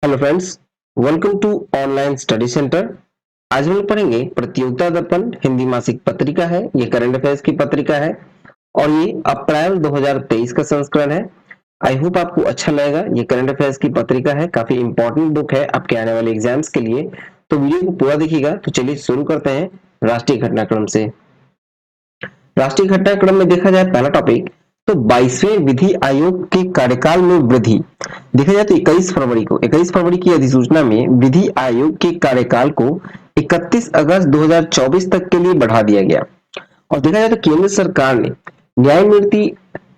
Hello friends, welcome to online study centre. आज हम लोग पढ़ेंगे प्रतियोगिता दर्पण हिंदी मासिक पत्रिका है। ये करंट अफेयर्स की पत्रिका है और ये अप्रैल 2023 का संस्करण है। आई होप आपको अच्छा लगेगा। ये करंट अफेयर्स की पत्रिका है, काफी इंपॉर्टेंट बुक है आपके आने वाले एग्जाम्स के लिए। तो वीडियो को पूरा देखिएगा। तो चलिए शुरू करते हैं राष्ट्रीय घटनाक्रम से। राष्ट्रीय घटनाक्रम में देखा जाए पहला टॉपिक, तो 22वें विधि आयोग के कार्यकाल में वृद्धि। देखा जाए तो 21 फरवरी की अधिसूचना में विधि आयोग के कार्यकाल को 31 अगस्त 2024 तक के लिए बढ़ा दिया गया। और देखा जाए तो केंद्र सरकार ने न्यायमूर्ति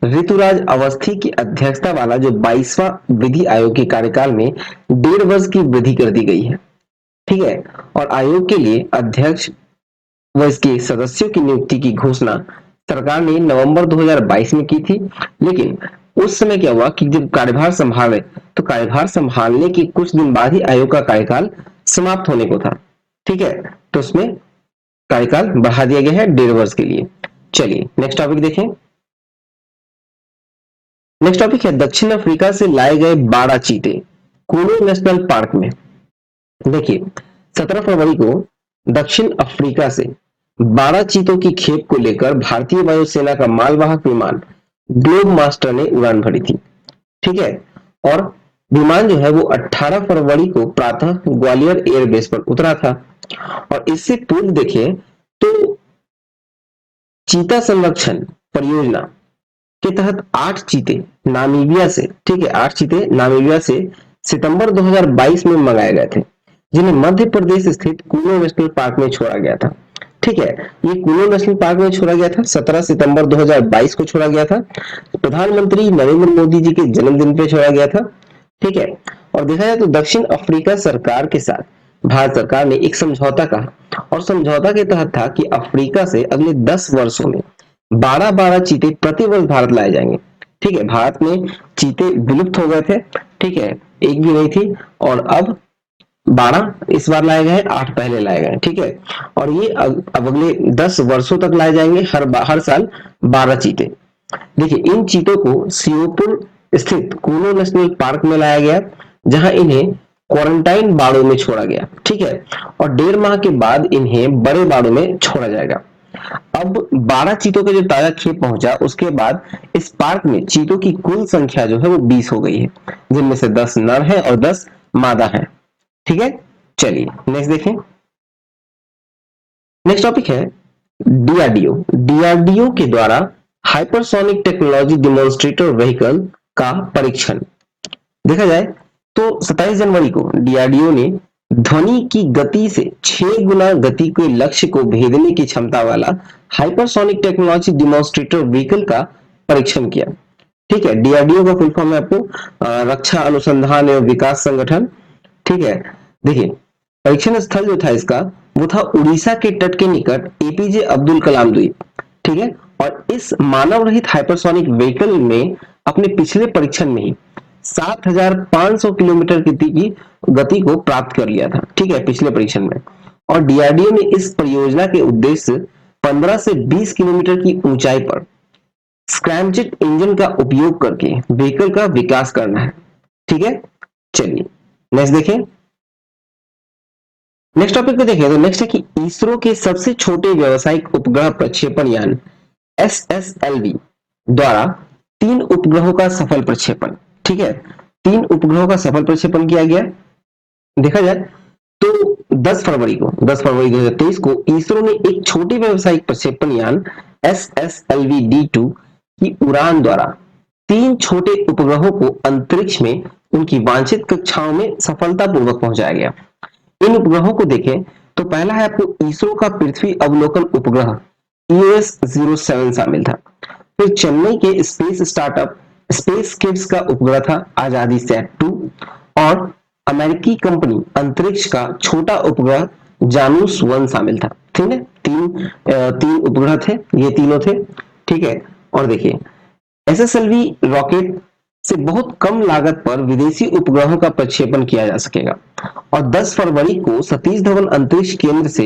ऋतुराज अवस्थी की अध्यक्षता वाला जो 22वां विधि आयोग के कार्यकाल में 1.5 वर्ष की वृद्धि कर दी गई है। ठीक है। और आयोग के लिए अध्यक्ष व इसके सदस्यों की नियुक्ति की घोषणा सरकार ने नवंबर 2022 में की थी। लेकिन उस समय क्या हुआ कि जब कार्यभार संभाले तो कार्यभार संभालने के कुछ दिन बाद ही आयोग का कार्यकाल समाप्त होने को था। ठीक है। तो उसमें कार्यकाल बढ़ा दिया गया है 1.5 वर्ष के लिए। चलिए नेक्स्ट टॉपिक देखें। नेक्स्ट टॉपिक है दक्षिण अफ्रीका से लाए गए 12 चीते कुनु नेशनल पार्क में। देखिए 17 फरवरी को दक्षिण अफ्रीका से 12 चीतों की खेप को लेकर भारतीय वायुसेना का मालवाहक विमान ग्लोब मास्टर ने उड़ान भरी थी। ठीक है। और विमान जो है वो 18 फरवरी को प्रातः ग्वालियर एयरबेस पर उतरा था। और इससे पूर्व देखें तो चीता संरक्षण परियोजना के तहत 8 चीते नामीबिया से, ठीक है, 8 चीते नामीबिया से सितंबर 2022 में मंगाए गए थे, जिन्हें मध्य प्रदेश स्थित कुनो नेशनल पार्क में छोड़ा गया था। ठीक है। ये कुनो नेशनल पार्क में छोड़ा गया था, 17 सितंबर 2022 को छोड़ा गया था। प्रधानमंत्री नरेंद्र मोदी जी के जन्मदिन पे छोड़ा गया था। ठीक है। और देखा जाए तो दक्षिण अफ्रीका सरकार के साथ भारत सरकार ने एक समझौता कहा और समझौता के तहत था कि अफ्रीका से अगले 10 वर्षों में 12-12 चीते प्रति वर्ष भारत लाए जाएंगे। ठीक है। भारत में चीते विलुप्त हो गए थे। ठीक है। एक भी नहीं थी और अब 12 इस बार लाए गए, 8 पहले लाए गए। ठीक है। और ये अब अगले 10 वर्षों तक लाए जाएंगे, हर साल 12 चीते। देखिए इन चीतों को सियोपुर स्थित कुनो नेशनल पार्क में लाया गया, जहां इन्हें क्वारंटाइन बाड़ों में छोड़ा गया। ठीक है। और 1.5 माह के बाद इन्हें बड़े बाड़ों में छोड़ा जाएगा। अब 12 चीतों का जो ताजा खेप पहुंचा उसके बाद इस पार्क में चीतों की कुल संख्या जो है वो 20 हो गई है, जिनमें से 10 नर हैं और 10 मादा हैं। ठीक है। चलिए नेक्स्ट देखें। नेक्स्ट टॉपिक है डीआरडीओ। डीआरडीओ के द्वारा हाइपरसोनिक टेक्नोलॉजी डिमोन्स्ट्रेटर व्हीकल का परीक्षण। देखा जाए तो 27 जनवरी को डीआरडीओ ने ध्वनि की गति से 6 गुना गति के लक्ष्य को भेदने की क्षमता वाला हाइपरसोनिक टेक्नोलॉजी डिमोन्स्ट्रेटर व्हीकल का परीक्षण किया। ठीक है। डीआरडीओ का फुल फॉर्म है आपको रक्षा अनुसंधान एवं विकास संगठन। ठीक है। देखिए परीक्षण स्थल जो था इसका वो था उड़ीसा के तट के निकट एपीजे अब्दुल कलाम द्वीप। ठीक है। और इस मानव रहित हाइपरसोनिक व्हीकल में अपने पिछले परीक्षण में ही 7,500 किलोमीटर की गति को प्राप्त कर लिया था। ठीक है, पिछले परीक्षण में। और डीआरडीओ ने इस परियोजना के उद्देश्य 15 से 20 किलोमीटर की ऊंचाई पर स्क्रैमजेट इंजन का उपयोग करके व्हीकल का विकास करना है। ठीक है। चलिए नेक्स्ट देखें। नेक्स्ट टॉपिक पे देखें तो नेक्स्ट है कि इसरो के सबसे छोटे व्यावसायिक उपग्रह प्रक्षेपण यान एसएसएलवी द्वारा 3 उपग्रहों का सफल प्रक्षेपण। ठीक है। 3 उपग्रहों का सफल प्रक्षेपण किया गया। देखा जाए तो 10 फरवरी 2023 को इसरो ने एक छोटे व्यावसायिक प्रक्षेपण यान एसएसएलवी D2 की उड़ान द्वारा 3 छोटे उपग्रहों को अंतरिक्ष में उनकी वांछित कक्षाओं में सफलतापूर्वक पहुंचाया गया। इन उपग्रहों को देखें तो पहला है आपको इसरो का पृथ्वी अवलोकन उपग्रह EOS-07 शामिल था। फिर चेन्नई के स्पेस स्टार्टअप स्पेस किड्स का उपग्रह था आजादी सैट 2 और अमेरिकी कंपनी अंतरिक्ष का छोटा उपग्रह जानूस 1 शामिल था। ठीक है। तीन उपग्रह थे, ये तीनों थे। ठीक है। और देखिए एसएसएलवी रॉकेट से बहुत कम लागत पर विदेशी उपग्रहों का प्रक्षेपण किया जा सकेगा। और 10 फरवरी को सतीश धवन अंतरिक्ष केंद्र से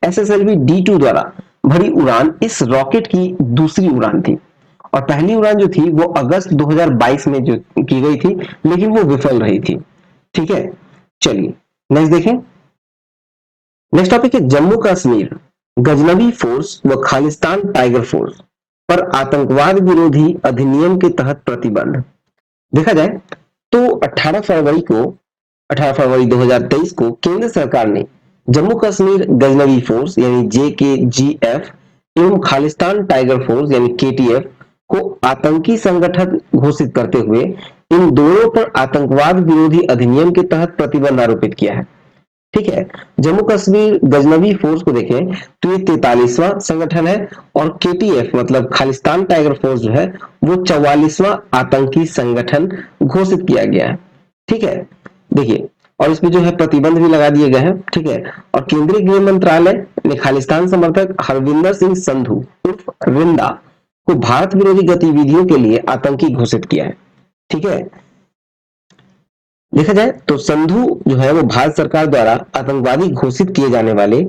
एसएसएलवी D2 द्वारा भरी उड़ान इस रॉकेट की दूसरी उड़ान थी। और पहली उड़ान जो थी वो अगस्त 2022 में जो की गई थी, लेकिन वो विफल रही थी। ठीक है। चलिए नेक्स्ट देखें। नेक्स्ट टॉपिक है जम्मू कश्मीर गजनवी फोर्स व खालिस्तान टाइगर फोर्स पर आतंकवाद विरोधी अधिनियम के तहत प्रतिबंध। देखा जाए तो 18 फरवरी 2023 को केंद्र सरकार ने जम्मू कश्मीर गजनवी फोर्स यानी JKGF एवं खालिस्तान टाइगर फोर्स यानी KTF को आतंकी संगठन घोषित करते हुए इन दोनों पर आतंकवाद विरोधी अधिनियम के तहत प्रतिबंध आरोपित किया है। ठीक है, जम्मू कश्मीर गजनवी फोर्स को देखें तो ये 43वां संगठन है और KTF मतलब खालिस्तान टाइगर फोर्स जो है वो 44वां आतंकी संगठन घोषित किया गया है। ठीक है, देखिए और इसमें जो है प्रतिबंध भी लगा दिए गए हैं। ठीक है, और केंद्रीय गृह मंत्रालय ने खालिस्तान समर्थक हरविंदर सिंह संधू उर्फ रिंदा को भारत विरोधी गतिविधियों के लिए आतंकी घोषित किया है। ठीक है, देखा जाए तो संधू जो है वो भारत सरकार द्वारा आतंकवादी घोषित किए जाने वाले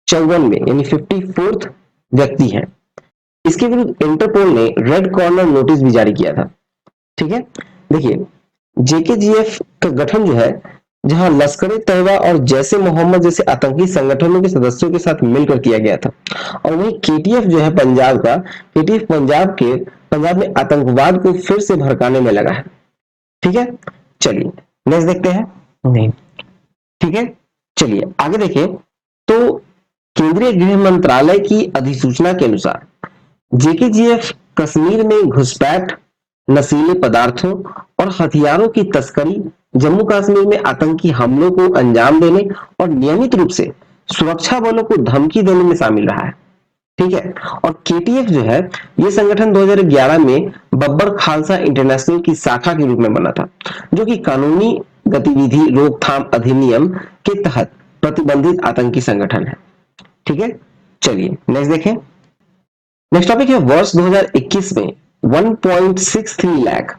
54 यानी 54th व्यक्ति हैं। इसके विरुद्ध इंटरपोल ने रेड कॉर्नर नोटिस भी जारी किया था। ठीक है, देखिए JKGF का गठन जो है जहां लश्कर ए तैयबा और जैसे मोहम्मद जैसे आतंकी संगठनों के सदस्यों के साथ मिलकर किया गया था, और वहीं KTF जो है पंजाब का KTF पंजाब में आतंकवाद को फिर से भड़काने में लगा है। ठीक है, चलिए नेक्स्ट देखते हैं। नहीं, ठीक है, चलिए आगे देखिए तो केंद्रीय गृह मंत्रालय की अधिसूचना के अनुसार JKGF कश्मीर में घुसपैठ, नशीले पदार्थों और हथियारों की तस्करी, जम्मू कश्मीर में आतंकी हमलों को अंजाम देने और नियमित रूप से सुरक्षा बलों को धमकी देने में शामिल रहा है। ठीक है, और KTF जो है ये संगठन 2011 में बब्बर खालसा इंटरनेशनल की शाखा के रूप में बना था, जो कि कानूनी गतिविधि रोकथाम अधिनियम के तहत प्रतिबंधित आतंकी संगठन है। ठीक है, चलिए नेक्स्ट देखें। नेक्स्ट टॉपिक है वर्ष 2021 में 1.63 लाख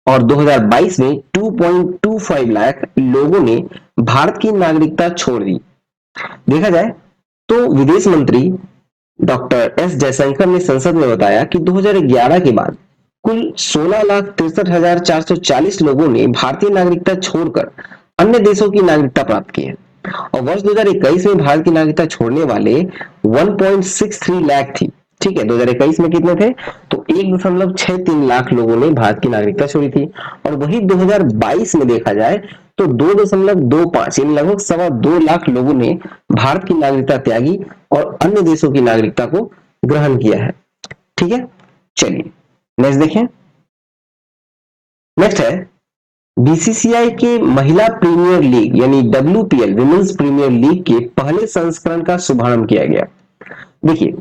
और 2022 में 2.25 लाख लोगों ने भारत की नागरिकता छोड़ दी। देखा जाए तो विदेश मंत्री डॉक्टर S जयशंकर ने संसद में बताया कि 2011 के बाद कुल 16,63,440 लोगों ने भारतीय नागरिकता छोड़कर अन्य देशों की नागरिकता प्राप्त की है, और वर्ष 2021 में भारत की नागरिकता छोड़ने वाले 1.63 लाख थी। ठीक है, 2021 में कितने थे तो 1.63 लाख लोगों ने भारत की नागरिकता छोड़ी थी, और वही 2022 में देखा जाए तो 2.25 यानी लगभग 2.25 लाख लोगों ने भारत की नागरिकता त्यागी और अन्य देशों की नागरिकता को ग्रहण किया है। ठीक है, चलिए नेक्स्ट देखें। नेक्स्ट है BCCI के महिला प्रीमियर लीग यानी WPL विमेंस प्रीमियर लीग के पहले संस्करण का शुभारंभ किया गया। देखिए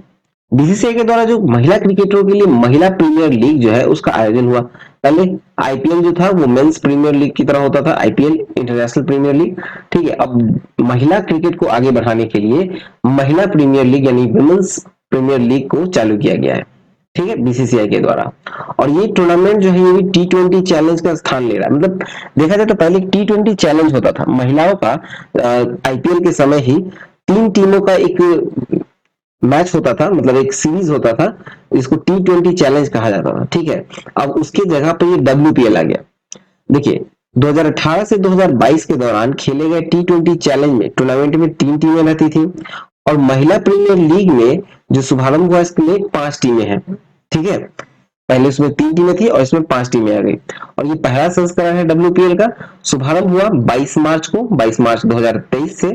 BCCI के द्वारा जो महिला क्रिकेटरों के लिए महिला प्रीमियर लीग जो है उसका आयोजन हुआ। पहले IPL जो था वो मेंस प्रीमियर लीग की तरह होता था, IPL इंटरनेशनल प्रीमियर लीग। ठीक है, अब महिला क्रिकेट को आगे बढ़ाने के लिए महिला प्रीमियर लीग यानी विमेंस प्रीमियर लीग को चालू किया गया है। ठीक है, BCCI के द्वारा, और ये टूर्नामेंट जो है ये भी T20 चैलेंज का स्थान ले रहा है। मतलब देखा जाए तो पहले T20 चैलेंज होता था महिलाओं का, IPL के समय ही 3 टीमों का एक मैच होता था, मतलब एक सीरीज होता था, इसको T20 चैलेंज कहा जाता था। ठीक है, अब उसके जगह पे ये WPL आ गया। देखिए 2018 से 2022 के दौरान खेले गए T20 चैलेंज में टूर्नामेंट में 3 टीमें रहती थी, और महिला प्रीमियर लीग में जो शुभारंभ हुआ इसके लिए 5 टीमें हैं। ठीक है, पहले उसमें 3 टीमें थी और इसमें 5 टीमें आ गई, और ये पहला संस्करण है WPL का। शुभारंभ हुआ 22 मार्च 2023 से।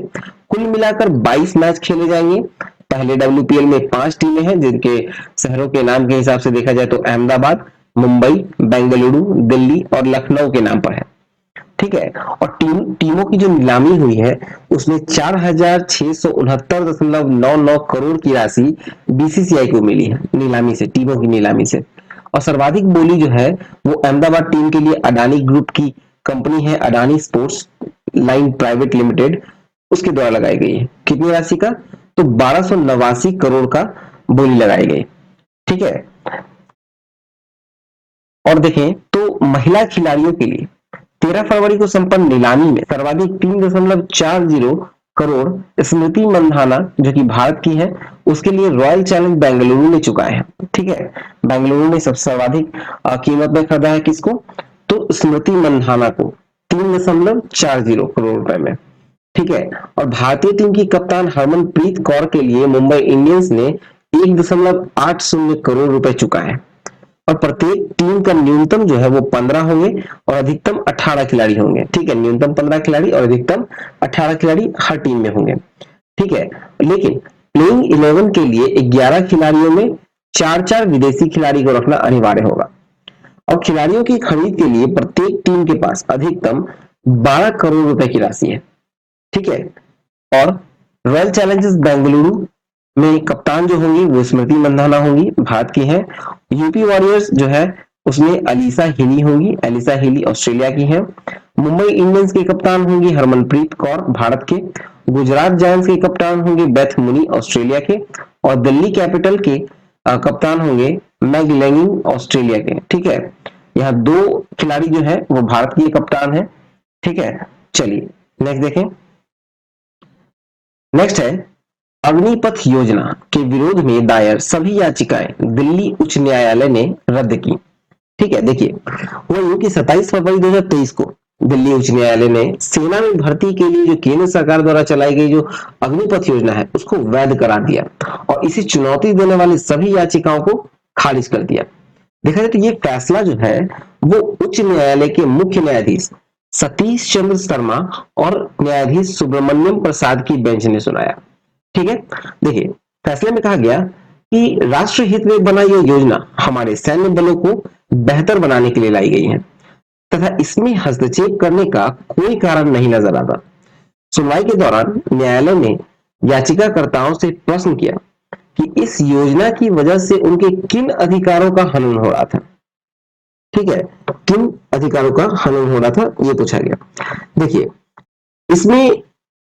कुल मिलाकर 22 मैच खेले जाएंगे। पहले WPL में 5 टीमें हैं जिनके शहरों के नाम के हिसाब से देखा जाए तो अहमदाबाद, मुंबई, बेंगलुरु, दिल्ली और लखनऊ के नाम पर है। ठीक है, और टीमों की जो नीलामी हुई है उसमें 4,669.99 करोड़ की राशि BCCI को मिली है नीलामी से, टीमों की नीलामी से। और सर्वाधिक बोली जो है वो अहमदाबाद टीम के लिए अडानी ग्रुप की कंपनी है Adani sports line private limited, उसके द्वारा लगाई गई है। कितनी राशि का तो 1289 करोड़ का बोली लगाई गई। ठीक है, और देखें तो महिला खिलाड़ियों के लिए 13 फरवरी को संपन्न नीलामी में सर्वाधिक 3.40 करोड़ स्मृति मंधाना जो कि भारत की है उसके लिए रॉयल चैलेंज बेंगलुरु ने चुकाए हैं। ठीक है, बेंगलुरु ने सबसे सर्वाधिक कीमत में खरीदा है किसको तो स्मृति मंधाना को 3.40 करोड़ रुपए में। ठीक है, और भारतीय टीम की कप्तान हरमनप्रीत कौर के लिए मुंबई इंडियंस ने 1.80 करोड़ रुपए चुका है। और प्रत्येक टीम का न्यूनतम जो है वो 15 होंगे और अधिकतम 18 खिलाड़ी होंगे। ठीक है, न्यूनतम 15 खिलाड़ी और अधिकतम 18 खिलाड़ी हर टीम में होंगे। ठीक है, लेकिन प्लेइंग 11 के लिए 11 खिलाड़ियों में 4-4 विदेशी खिलाड़ी को रखना अनिवार्य होगा। और खिलाड़ियों की खरीद के लिए प्रत्येक टीम के पास अधिकतम 12 करोड़ रुपए की राशि है। ठीक है, और रॉयल चैलेंजर्स बेंगलुरु में कप्तान जो होंगी वो स्मृति मंधाना होंगी, भारत की है। यूपी वॉरियर्स जो है उसमें अलीसा हिली होंगी, एलिसा हिली ऑस्ट्रेलिया की है। मुंबई इंडियंस के कप्तान होंगी हरमनप्रीत कौर, भारत के। गुजरात जायंट्स के कप्तान होंगे बेथ मुनी, ऑस्ट्रेलिया के। और दिल्ली कैपिटल के कप्तान होंगे मैग लैंगिंग, ऑस्ट्रेलिया के। ठीक है, यहाँ 2 खिलाड़ी जो है वो भारत के कप्तान है। ठीक है, चलिए नेक्स्ट देखें। नेक्स्ट है अग्निपथ योजना के विरोध में दायर सभी याचिकाएं दिल्ली उच्च न्यायालय ने रद्द की। ठीक है, देखिए वो यूं कि 27 फरवरी 2023 को दिल्ली उच्च न्यायालय ने सेना में भर्ती के लिए जो केंद्र सरकार द्वारा चलाई गई जो अग्निपथ योजना है उसको वैध करार दिया और इसे चुनौती देने वाली सभी याचिकाओं को खारिज कर दिया। देखा जाए तो ये फैसला जो है वो उच्च न्यायालय के मुख्य न्यायाधीश सतीश चंद्र शर्मा और न्यायाधीश सुब्रमण्यम प्रसाद की बेंच ने सुनाया। ठीक है, देखिए फैसले में कहा गया कि राष्ट्र हित में बना यह योजना हमारे सैन्य बलों को बेहतर बनाने के लिए लाई गई है तथा इसमें हस्तक्षेप करने का कोई कारण नहीं नजर आता। सुनवाई के दौरान न्यायालय ने याचिकाकर्ताओं से प्रश्न किया कि इस योजना की वजह से उनके किन अधिकारों का हनन हो रहा था। ठीक है, किन अधिकारों का हनन हो रहा था ये पूछा गया। देखिए इसमें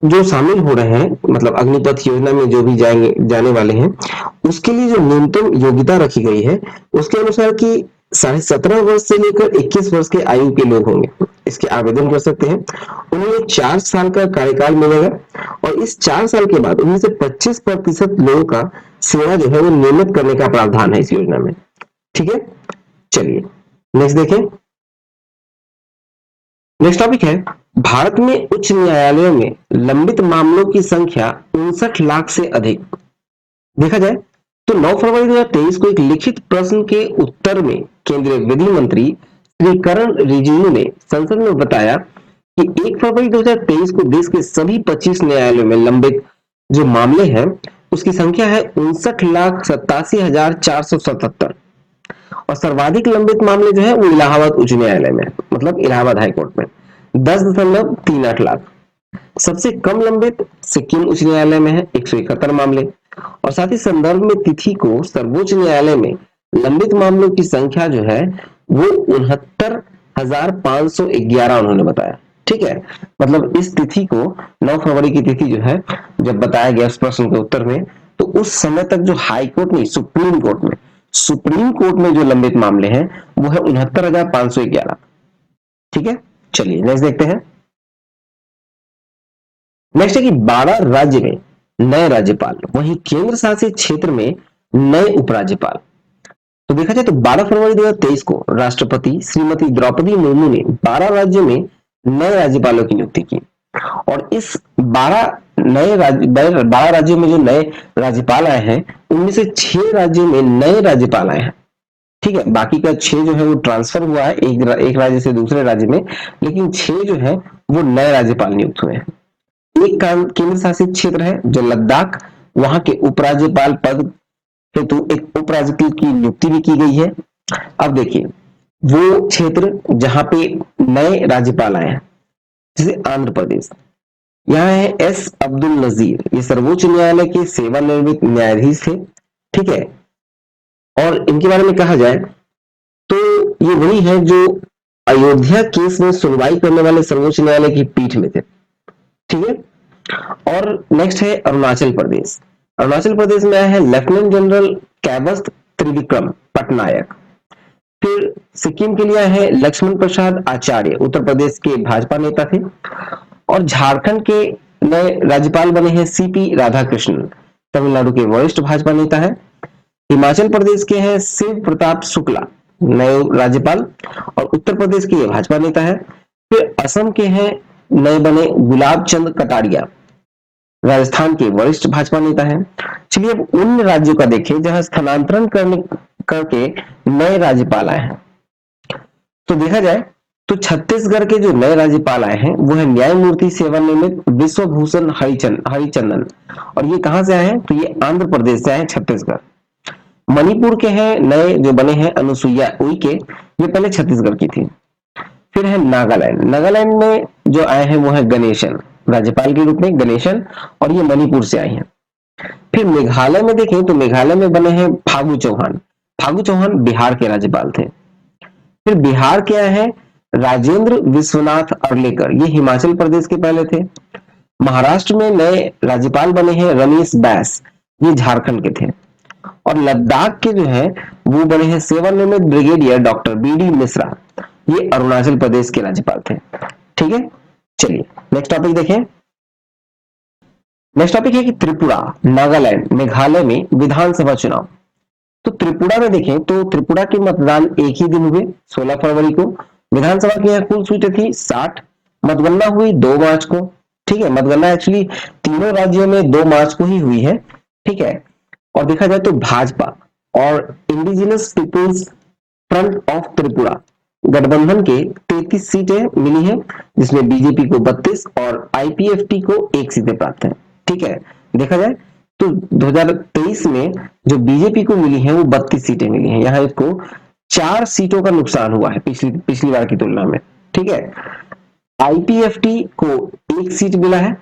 जो शामिल हो रहे हैं मतलब अग्निपथ योजना में जो भी जाने वाले हैं उसके लिए जो न्यूनतम योग्यता रखी गई है उसके अनुसार कि 17.5 वर्ष से लेकर 21 वर्ष के आयु के लोग होंगे, इसके आवेदन कर सकते हैं। उन्हें 4 साल का कार्यकाल मिलेगा और इस 4 साल के बाद उनमें से 25% लोगों का सेवा जो है वो नियमित करने का प्रावधान है इस योजना में। ठीक है, चलिए नेक्स्ट देखें। नेक्स्ट टॉपिक है भारत में उच्च न्यायालयों में लंबित मामलों की संख्या 59 लाख से अधिक। देखा जाए तो 9 फरवरी 2023 को एक लिखित प्रश्न के उत्तर में केंद्रीय विधि मंत्री श्री किरण रिजिजू ने संसद में बताया कि 1 फरवरी 2023 को देश के सभी 25 न्यायालयों में लंबित जो मामले हैं उसकी संख्या है 59,87,477 और सर्वाधिक लंबित मामले जो है वो इलाहाबाद उच्च न्यायालय में मतलब इलाहाबाद हाईकोर्ट में 10.38 लाख। सबसे कम लंबित सिक्किम उच्च न्यायालय में है 171 मामले और साथ ही संदर्भ में तिथि को सर्वोच्च न्यायालय में लंबित मामलों की संख्या जो है वो 69,511 उन्होंने बताया। ठीक है, मतलब इस तिथि को 9 फरवरी की तिथि जो है जब बताया गया उस प्रश्न के उत्तर में तो उस समय तक जो हाई कोर्ट नहीं सुप्रीम कोर्ट में जो लंबित मामले हैं वो है 69,511। ठीक है, चलिए नेक्स्ट देखते हैं। नेक्स्ट है कि 12 राज्य में नए राज्यपाल वहीं केंद्र शासित क्षेत्र में नए उपराज्यपाल। तो देखा जाए तो 12 फरवरी 2023 को राष्ट्रपति श्रीमती द्रौपदी मुर्मू ने 12 राज्यों में नए राज्यपालों की नियुक्ति की और इस 12 राज्यों में जो नए राज्यपाल आए हैं उनमें से 6 राज्यों में नए राज्यपाल आए हैं। ठीक है, बाकी का 6 जो है वो ट्रांसफर हुआ है एक राज्य से दूसरे राज्य में, लेकिन 6 जो है वो नए राज्यपाल नियुक्त हुए हैं। एक केंद्र शासित क्षेत्र है जो लद्दाख, वहां के उपराज्यपाल पद हेतु एक उपराज्यपाल की नियुक्ति भी की गई है। अब देखिए वो क्षेत्र जहां पे नए राज्यपाल आए हैं जैसे आंध्र प्रदेश, यहाँ है एस अब्दुल नजीर, ये सर्वोच्च न्यायालय के सेवानिवृत्त न्यायाधीश थे। ठीक है, और इनके बारे में कहा जाए तो ये वही है जो अयोध्या केस में सुनवाई करने वाले सर्वोच्च न्यायालय की पीठ में थे। ठीक है, और नेक्स्ट है अरुणाचल प्रदेश। अरुणाचल प्रदेश में आया है लेफ्टिनेंट जनरल कैवस्त त्रिविक्रम पटनायक। फिर सिक्किम के लिए आया है लक्ष्मण प्रसाद आचार्य, उत्तर प्रदेश के भाजपा नेता थे। और झारखंड के नए राज्यपाल बने हैं सीपी राधाकृष्णन, तमिलनाडु के वरिष्ठ भाजपा नेता है। हिमाचल प्रदेश के हैं शिव प्रताप शुक्ला नए राज्यपाल और उत्तर प्रदेश के भाजपा नेता है। फिर असम के हैं नए बने गुलाब चंद कटारिया, राजस्थान के वरिष्ठ भाजपा नेता हैं। चलिए अब उन राज्यों का देखें जहां स्थानांतरण करने करके नए राज्यपाल आए हैं। तो देखा जाए तो छत्तीसगढ़ के जो नए राज्यपाल आए हैं वो है न्यायमूर्ति सेवानिवृत्त विश्वभूषण हरिचंदन, और ये कहां से आए हैं, तो ये आंध्र प्रदेश से आए हैं, छत्तीसगढ़। मणिपुर के हैं नए जो बने हैं अनुसुईया उइके, ये पहले छत्तीसगढ़ की थी। फिर है नागालैंड, नागालैंड में जो आए हैं वो है गणेशन, राज्यपाल के रूप में गणेशन, और ये मणिपुर से आए हैं। फिर मेघालय में देखें तो मेघालय में बने हैं फागू चौहान, फागू चौहान बिहार के राज्यपाल थे। फिर बिहार के आए हैं राजेंद्र विश्वनाथ अर्लेकर, ये हिमाचल प्रदेश के पहले थे। महाराष्ट्र में नए राज्यपाल बने हैं रमेश बैस, ये झारखंड के थे। और लद्दाख के जो है वो बने हैं सेवानिवृत्त ब्रिगेडियर डॉक्टर बीडी मिश्रा, ये अरुणाचल प्रदेश के राज्यपाल थे। ठीक है, चलिए नेक्स्ट टॉपिक देखें। नेक्स्ट टॉपिक है कि त्रिपुरा, नागालैंड, मेघालय में विधानसभा चुनाव। तो त्रिपुरा में देखें तो त्रिपुरा के मतदान एक ही दिन हुए 16 फरवरी को। विधानसभा की यहाँ कुल सीटें थी 60, मतगणना हुई 2 मार्च को। ठीक है, मतगणना एक्चुअली तीनों राज्यों में 2 मार्च को ही हुई है। ठीक है, और देखा जाए तो भाजपा और indigenous peoples front of Tripura गठबंधन के 33 सीटें मिली हैं, जिसमें बीजेपी को 32 और आईपीएफटी को 1 सीटें प्राप्त है। ठीक है, देखा जाए तो 2023 में जो बीजेपी को मिली है वो 32 सीटें मिली हैं, यहाँ इसको 4 सीटों का नुकसान हुआ है पिछली बार की तुलना में। ठीक है, आईपीएफटी को 1 सीट मिला है,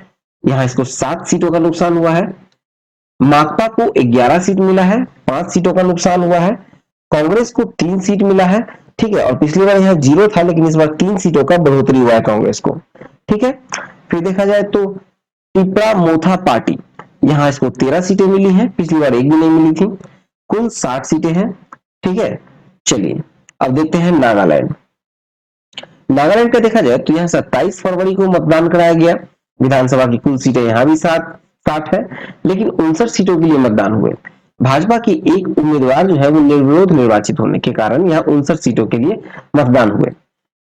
यहाँ इसको 7 सीटों का नुकसान हुआ है। माकपा को 11 सीट मिला है, 5 सीटों का नुकसान हुआ है। कांग्रेस को 3 सीट मिला है। ठीक है, और पिछली बार यहाँ 0 था, लेकिन इस बार 3 सीटों का बढ़ोतरी हुआ है कांग्रेस को। ठीक है, फिर देखा जाए तो टिपरा मोथा पार्टी, यहाँ इसको 13 सीटें मिली हैं, पिछली बार 1 भी नहीं मिली थी। कुल 60 सीटें हैं। ठीक है, चलिए अब देखते हैं नागालैंड। नागालैंड का देखा जाए तो यहाँ 27 फरवरी को मतदान कराया गया। विधानसभा की कुल सीटें यहाँ भी 60 है, लेकिन 59 सीटों के लिए मतदान हुए। भाजपा की एक उम्मीदवार जो है वो निर्विरोध निर्वाचित होने के कारण यहाँ 59 सीटों के लिए मतदान हुए।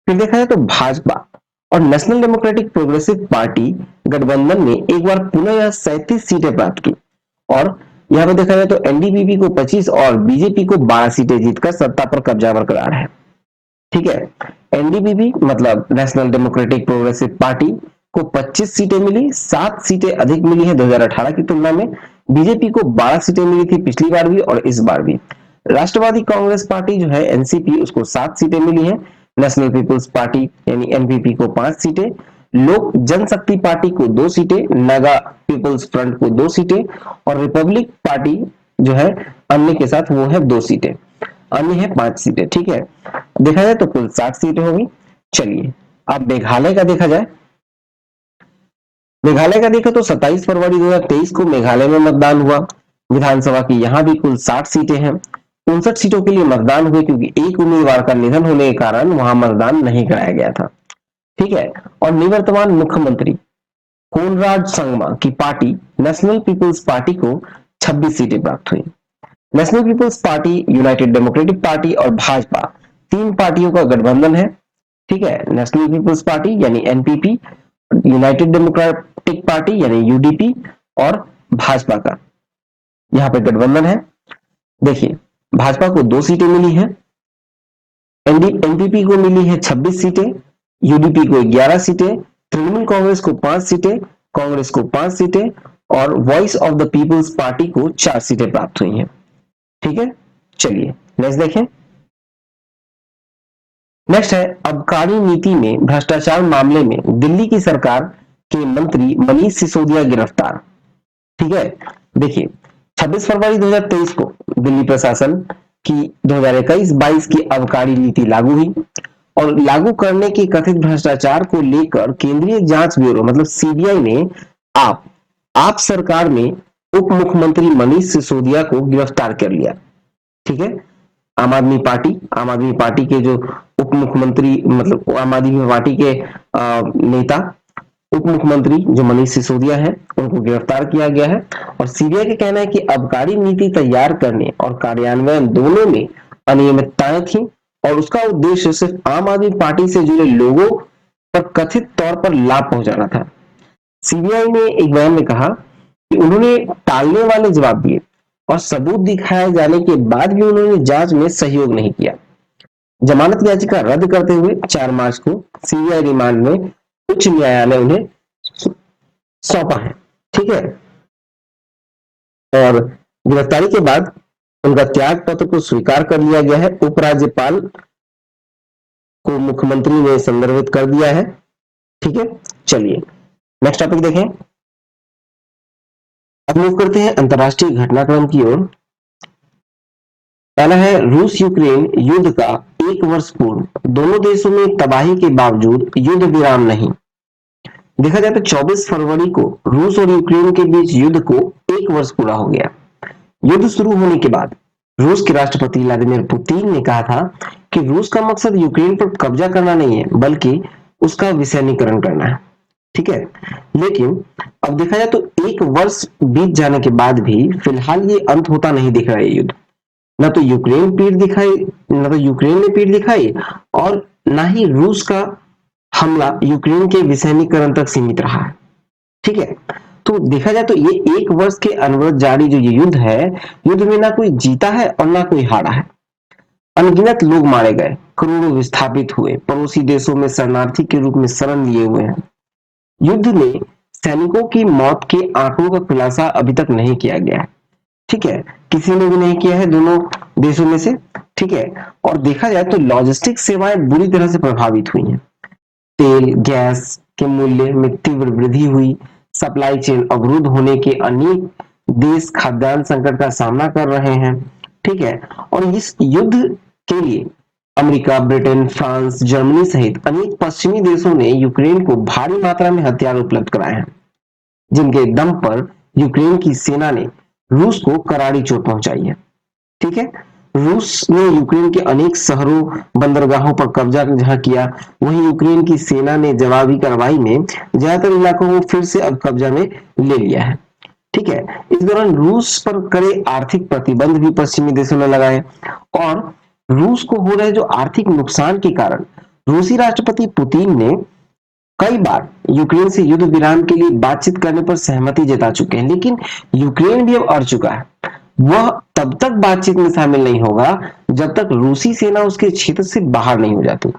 फिर देखा जाए तो भाजपा और नेशनल डेमोक्रेटिक प्रोग्रेसिव पार्टी गठबंधन ने एक बार पुनः यह 37 सीटें प्राप्त की, और यहाँ पे देखा जाए तो एनडीपीपी को 25 और बीजेपी को 12 सीटें जीतकर सत्ता पर कब्जा बरकरार है। ठीक है, एनडीपीपी मतलब नेशनल डेमोक्रेटिक प्रोग्रेसिव पार्टी को 25 सीटें मिली, 7 सीटें अधिक मिली है 2018 की तुलना में। बीजेपी को 12 सीटें मिली थी पिछली बार भी और इस बार भी। राष्ट्रवादी कांग्रेस पार्टी जो है एनसीपी, उसको 7 सीटें मिली है। नेशनल पीपुल्स पार्टी यानी एनपीपी को 5 सीटें, लोक जनशक्ति पार्टी को 2 सीटें, नागा पीपुल्स फ्रंट को 2 सीटें, और रिपब्लिक पार्टी जो है अन्य के साथ वो है 2 सीटें, अन्य है 5 सीटें। ठीक है, देखा जाए तो कुल 60 सीटें होगी। चलिए अब मेघालय का देखा जाए। मेघालय का देखा तो 27 फरवरी 2023 को मेघालय में मतदान हुआ। विधानसभा की यहाँ भी कुल 60 सीटें हैं। 59 सीटों के लिए मतदान हुए, क्योंकि एक उम्मीदवार का निधन होने के कारण वहां मतदान नहीं कराया गया था। ठीक है, और निवर्तमान मुख्यमंत्री कोनराड संगमा की पार्टी नेशनल पीपुल्स पार्टी को 26 सीटें प्राप्त हुई। National peoples party, united democratic party और भाजपा 3 पार्टियों का गठबंधन है। ठीक है, नेशनल पीपुल्स पार्टी यानी एनपीपी, यूनाइटेड डेमोक्रेटिक पार्टी यानी यूडीपी, और भाजपा का यहाँ पे गठबंधन है। देखिए भाजपा को 2 सीटें मिली है, एनपीपी को मिली है 26 सीटें, यूडीपी को 11 सीटें, तृणमूल कांग्रेस को 5 सीटें, कांग्रेस को 5 सीटें, और voice of the peoples party को 4 सीटें प्राप्त हुई हैं। ठीक है, चलिए नेक्स्ट देखें। नेक्स्ट है आबकारी नीति में भ्रष्टाचार मामले में दिल्ली की सरकार के मंत्री मनीष सिसोदिया गिरफ्तार। ठीक है, देखिए 26 फरवरी 2023 को दिल्ली प्रशासन की 2021-22 की आबकारी नीति लागू हुई, और लागू करने के कथित भ्रष्टाचार को लेकर केंद्रीय जांच ब्यूरो मतलब सीबीआई ने आप सरकार में उप मुख्यमंत्री मनीष सिसोदिया को गिरफ्तार कर लिया। ठीक है, आम आदमी पार्टी के जो उप मुख्यमंत्री मतलब आम आदमी पार्टी के नेता उप मुख्यमंत्री जो मनीष सिसोदिया है उनको गिरफ्तार किया गया है। और सीबीआई का कहना है कि आबकारी नीति तैयार करने और कार्यान्वयन दोनों में अनियमितताएं थी, और उसका उद्देश्य सिर्फ आम आदमी पार्टी से जुड़े लोगों पर कथित तौर पर लाभ पहुंचाना था। सीबीआई ने एक बयान में कहा कि उन्होंने टालने वाले जवाब दिए और सबूत दिखाए जाने के बाद भी उन्होंने जांच में सहयोग नहीं किया। जमानत याचिका रद्द करते हुए 4 मार्च को सीबीआई रिमांड में उच्च न्यायालय उन्हें सौंपा है। ठीक है, और गिरफ्तारी के बाद उनका त्याग पत्र को स्वीकार कर लिया गया है। उपराज्यपाल को मुख्यमंत्री ने संदर्भित कर दिया है। ठीक है, चलिए नेक्स्ट टॉपिक देखें। अब मूव करते हैं अंतरराष्ट्रीय घटनाक्रम की ओर। पहला है रूस यूक्रेन युद्ध का 1 वर्ष पूर्व, दोनों देशों में तबाही के बावजूद युद्ध विराम नहीं। देखा जाए तो 24 फरवरी को रूस और यूक्रेन के बीच युद्ध को 1 वर्ष पूरा हो गया। युद्ध शुरू होने के बाद रूस के राष्ट्रपति व्लादिमीर पुतिन ने कहा था कि रूस का मकसद यूक्रेन पर कब्जा करना नहीं है, बल्कि उसका विसैन्यीकरण करना है। ठीक है, लेकिन अब देखा जाए तो 1 वर्ष बीत जाने के बाद भी फिलहाल ये अंत होता नहीं दिख रहा है युद्ध। ना तो यूक्रेन पीठ दिखाई, ना तो यूक्रेन ने पीठ दिखाई, और ना ही रूस का हमला यूक्रेन के विसैन्यीकरण तक सीमित रहा है। ठीक है, तो देखा जाए तो ये 1 वर्ष के अनवरत जारी जो ये युद्ध है, युद्ध में ना कोई जीता है और ना कोई हारा है। अनगिनत लोग मारे गए, करोड़ों विस्थापित हुए, पड़ोसी देशों में शरणार्थी के रूप में शरण लिए हुए हैं। युद्ध में सैनिकों की मौत के आंकड़ों का खुलासा अभी तक नहीं किया गया है। ठीक है, किसी ने भी नहीं किया है दोनों देशों में से। ठीक है, और देखा जाए तो लॉजिस्टिक सेवाएं बुरी तरह से प्रभावित हुई हैं। तेल गैस के मूल्य में तीव्र वृद्धि हुई, सप्लाई चेन अवरुद्ध होने के अनेक देश खाद्यान्न संकट का सामना कर रहे हैं। ठीक है, और इस युद्ध के लिए अमेरिका, ब्रिटेन, फ्रांस, जर्मनी सहित अनेक पश्चिमी देशों ने यूक्रेन को भारी मात्रा में हथियार उपलब्ध कराए हैं, जिनके दम पर यूक्रेन की सेना ने रूस को करारी चोट पहुंचाई है। ठीक है, रूस ने यूक्रेन के अनेक शहरों, बंदरगाहों पर कब्जा जहां किया, वहीं यूक्रेन की सेना ने जवाबी कार्रवाई में ज्यादातर इलाकों को फिर से अब कब्जा में ले लिया है। ठीक है, इस दौरान रूस पर कड़े आर्थिक प्रतिबंध भी पश्चिमी देशों ने लगाए, और रूस को हो रहे जो आर्थिक नुकसान के कारण रूसी राष्ट्रपति पुतिन ने कई बार यूक्रेन से युद्ध विराम के लिए बातचीत करने पर सहमति जता चुके हैं, लेकिन यूक्रेन भी अब अड़ चुका है। वह तब तक बातचीत में शामिल नहीं होगा जब तक रूसी सेना उसके क्षेत्र से बाहर नहीं हो जाती।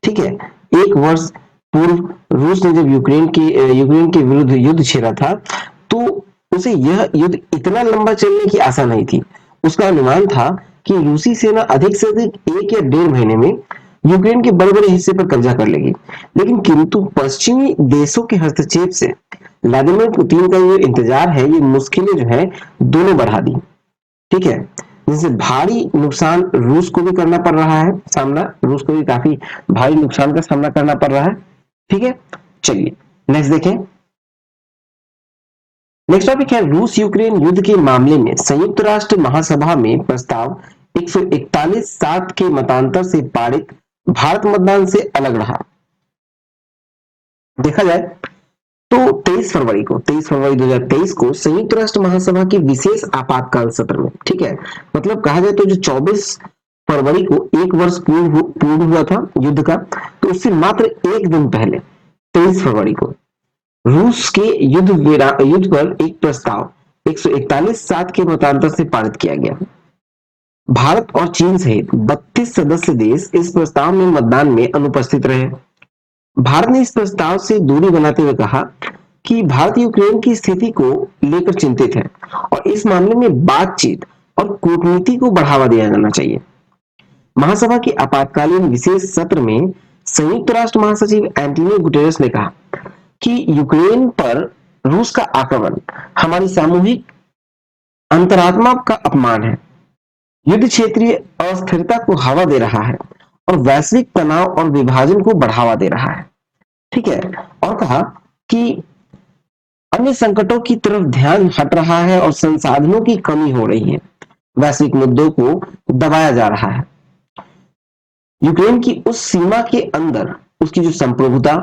ठीक है, 1 वर्ष पूर्व रूस ने जब यूक्रेन के विरुद्ध युद्ध छेड़ा था, तो उसे यह युद्ध इतना लंबा चलने की आशा नहीं थी। उसका अनुमान था कि रूसी सेना अधिक से अधिक 1 या 1.5 महीने में यूक्रेन के बड़े बड़े हिस्से पर कब्जा कर लेगी, लेकिन किंतु पश्चिमी देशों के हस्तक्षेप से व्लादिमीर पुतिन का ये इंतजार है, ये मुश्किलें जो है दोनों बढ़ा दी। ठीक है, जिससे भारी नुकसान रूस को भी करना पड़ रहा है, रूस को भी काफी भारी नुकसान का सामना करना पड़ रहा है। ठीक है, चलिए नेक्स्ट देखें। नेक्स्ट टॉपिक है रूस यूक्रेन युद्ध के मामले में संयुक्त राष्ट्र महासभा में प्रस्ताव 141-7 के मतांतर से पारित, भारत मतदान से अलग रहा। देखा जाए तो 23 फरवरी 2023 को संयुक्त राष्ट्र महासभा की विशेष आपातकाल सत्र में, ठीक है, मतलब कहा जाए तो जो 24 फरवरी को 1 वर्ष पूर्ण हुआ था युद्ध का, तो उससे मात्र 1 दिन पहले 23 फरवरी को रूस के युद्ध पर एक प्रस्ताव 141-7 के मतांतर से पारित किया गया। भारत और चीन सहित 32 सदस्य देश इस प्रस्ताव में मतदान में अनुपस्थित रहे। भारत ने इस प्रस्ताव से दूरी बनाते हुए कहा कि भारत यूक्रेन की स्थिति को लेकर चिंतित है और इस मामले में बातचीत और कूटनीति को बढ़ावा दिया जाना चाहिए। महासभा के आपातकालीन विशेष सत्र में संयुक्त राष्ट्र महासचिव एंटोनियो गुटेरेस ने कहा कि यूक्रेन पर रूस का आक्रमण हमारी सामूहिक अंतरात्मा का अपमान है, युद्ध क्षेत्रीय अस्थिरता को हवा दे रहा है और वैश्विक तनाव और विभाजन को बढ़ावा दे रहा है। ठीक है, और कहा कि अन्य संकटों की तरफ ध्यान हट रहा है और संसाधनों की कमी हो रही है, वैश्विक मुद्दों को दबाया जा रहा है। यूक्रेन की उस सीमा के अंदर उसकी जो संप्रभुता,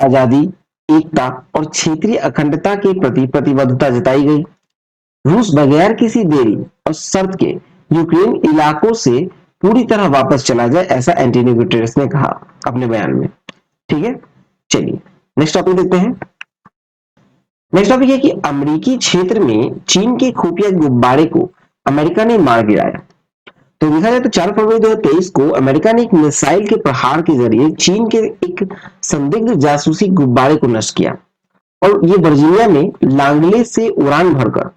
आजादी, एकता और क्षेत्रीय अखंडता के प्रति प्रतिबद्धता जताई गई। रूस बगैर किसी देरी और शर्त के यूक्रेन इलाकों से पूरी तरह वापस चला जाए, ऐसा एंटोनियो गुटेरेस ने कहा अपने बयान में। ठीक है, चलिए नेक्स्ट टॉपिक देखते हैं। नेक्स्ट टॉपिक है कि अमेरिकी क्षेत्र में चीन के खुफिया गुब्बारे को अमेरिका ने मार गिराया। तो देखा जाए तो 4 फरवरी 2023 को अमेरिका ने एक मिसाइल के प्रहार के जरिए चीन के एक संदिग्ध जासूसी गुब्बारे को नष्ट किया और ये वर्जीनिया में लांगले से उड़ान भरकर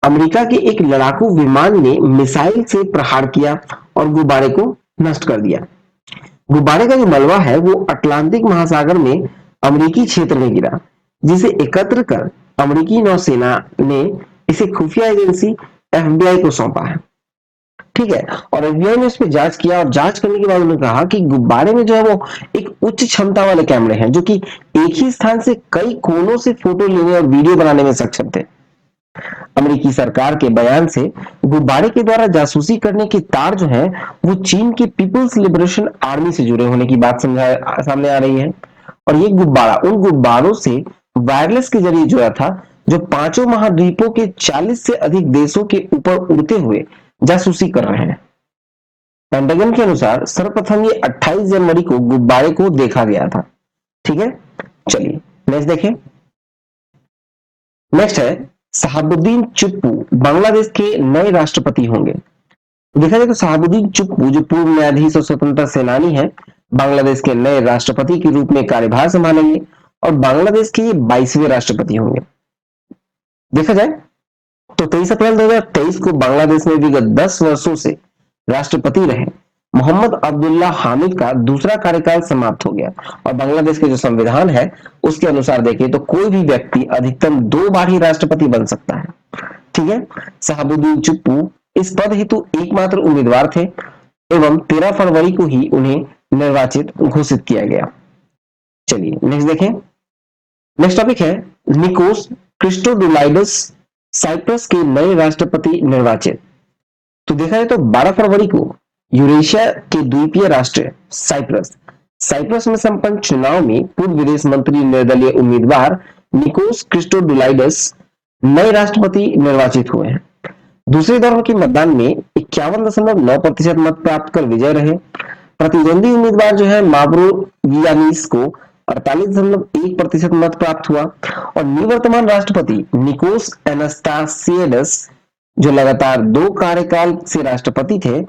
अमेरिका के एक लड़ाकू विमान ने मिसाइल से प्रहार किया और गुब्बारे को नष्ट कर दिया। गुब्बारे का जो मलबा है वो अटलांटिक महासागर में अमेरिकी क्षेत्र में गिरा, जिसे एकत्र कर अमेरिकी नौसेना ने इसे खुफिया एजेंसी एफबीआई को सौंपा है। ठीक है, और एफबीआई ने इस पे जांच किया और जांच करने के बाद उन्होंने कहा कि गुब्बारे में जो है वो एक उच्च क्षमता वाले कैमरे हैं जो कि एक ही स्थान से कई कोनों से फोटो लेने और वीडियो बनाने में सक्षम थे। अमेरिकी सरकार के बयान से गुब्बारे के द्वारा जासूसी करने की तार जो है वो चीन की पीपुल्स लिबरेशन आर्मी से जुड़े होने की बात सामने आ रही है। और ये गुब्बारा उन गुब्बारों से वायरलेस के जरिए जुड़ा था जो पांचों महाद्वीपों के 40 से अधिक देशों के ऊपर उड़ते हुए जासूसी कर रहे हैं। पेंटागन के अनुसार सर्वप्रथम ये 28 जनवरी को गुब्बारे को देखा गया था। ठीक है, चलिए नेक्स्ट देखें। नेक्स्ट है शहाबुद्दीन चुप्पू बांग्लादेश के नए राष्ट्रपति होंगे। देखा जाए तो शहाबुद्दीन चुप्पू जो पूर्व न्यायाधीश और स्वतंत्रता सेनानी है, बांग्लादेश के नए राष्ट्रपति के रूप में कार्यभार संभालेंगे और बांग्लादेश के ये 22वें राष्ट्रपति होंगे। देखा जाए तो 23 अप्रैल 2023 को बांग्लादेश में विगत 10 वर्षों से राष्ट्रपति रहे मोहम्मद अब्दुल्ला हामिद का दूसरा कार्यकाल समाप्त हो गया और बांग्लादेश के जो संविधान है उसके अनुसार देखें तो कोई भी व्यक्ति अधिकतम 2 बार ही राष्ट्रपति बन सकता है। ठीक है, शहाबुद्दीन चुप्पू इस पद हेतु एकमात्र उम्मीदवार थे एवं 13 फरवरी को ही उन्हें निर्वाचित घोषित किया गया। चलिए नेक्स्ट देखें। नेक्स्ट टॉपिक है निकोस क्रिस्टोडुलाइडस साइप्रस के नए राष्ट्रपति निर्वाचित। तो देखा जाए तो 12 फरवरी को यूरेशिया के द्वीपीय राष्ट्र साइप्रस में संपन्न चुनाव में पूर्व विदेश मंत्री निर्दलीय उम्मीदवार निकोस क्रिस्टोडुलाइडस नए राष्ट्रपति निर्वाचित हुए हैं। दूसरे दौर के मतदान में 51.9% मत प्राप्त कर विजय रहे। प्रतिद्वंदी उम्मीदवार जो है माब्रो वियानीस को 48.1% मत प्राप्त हुआ और निवर्तमान राष्ट्रपति निकोस एनास्टासिएडस जो लगातार 2 कार्यकाल से राष्ट्रपति थे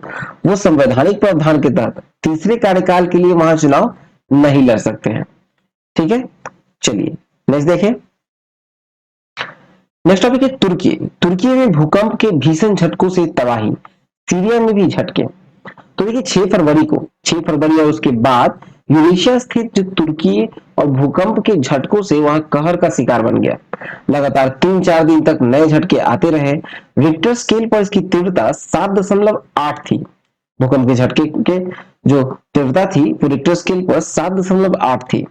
वो संवैधानिक प्रावधान के तहत तीसरे कार्यकाल के लिए वहां चुनाव नहीं लड़ सकते हैं। ठीक है, चलिए नेक्स्ट देखें। नेक्स्ट टॉपिक है तुर्की में भूकंप के भीषण झटकों से तबाही, सीरिया में भी झटके। तो देखिए 6 फरवरी और उसके बाद यूरेशिया स्थित जो तुर्की और भूकंप के झटकों से वहां कहर का शिकार बन गया। लगातार 3-4 दिन तक नए झटके आते रहे। रिक्टर स्केल पर इसकी तीव्रता 7.8 थी। भूकंप के झटके के जो तीव्रता थी वो रिक्टर स्केल पर 7.8 थी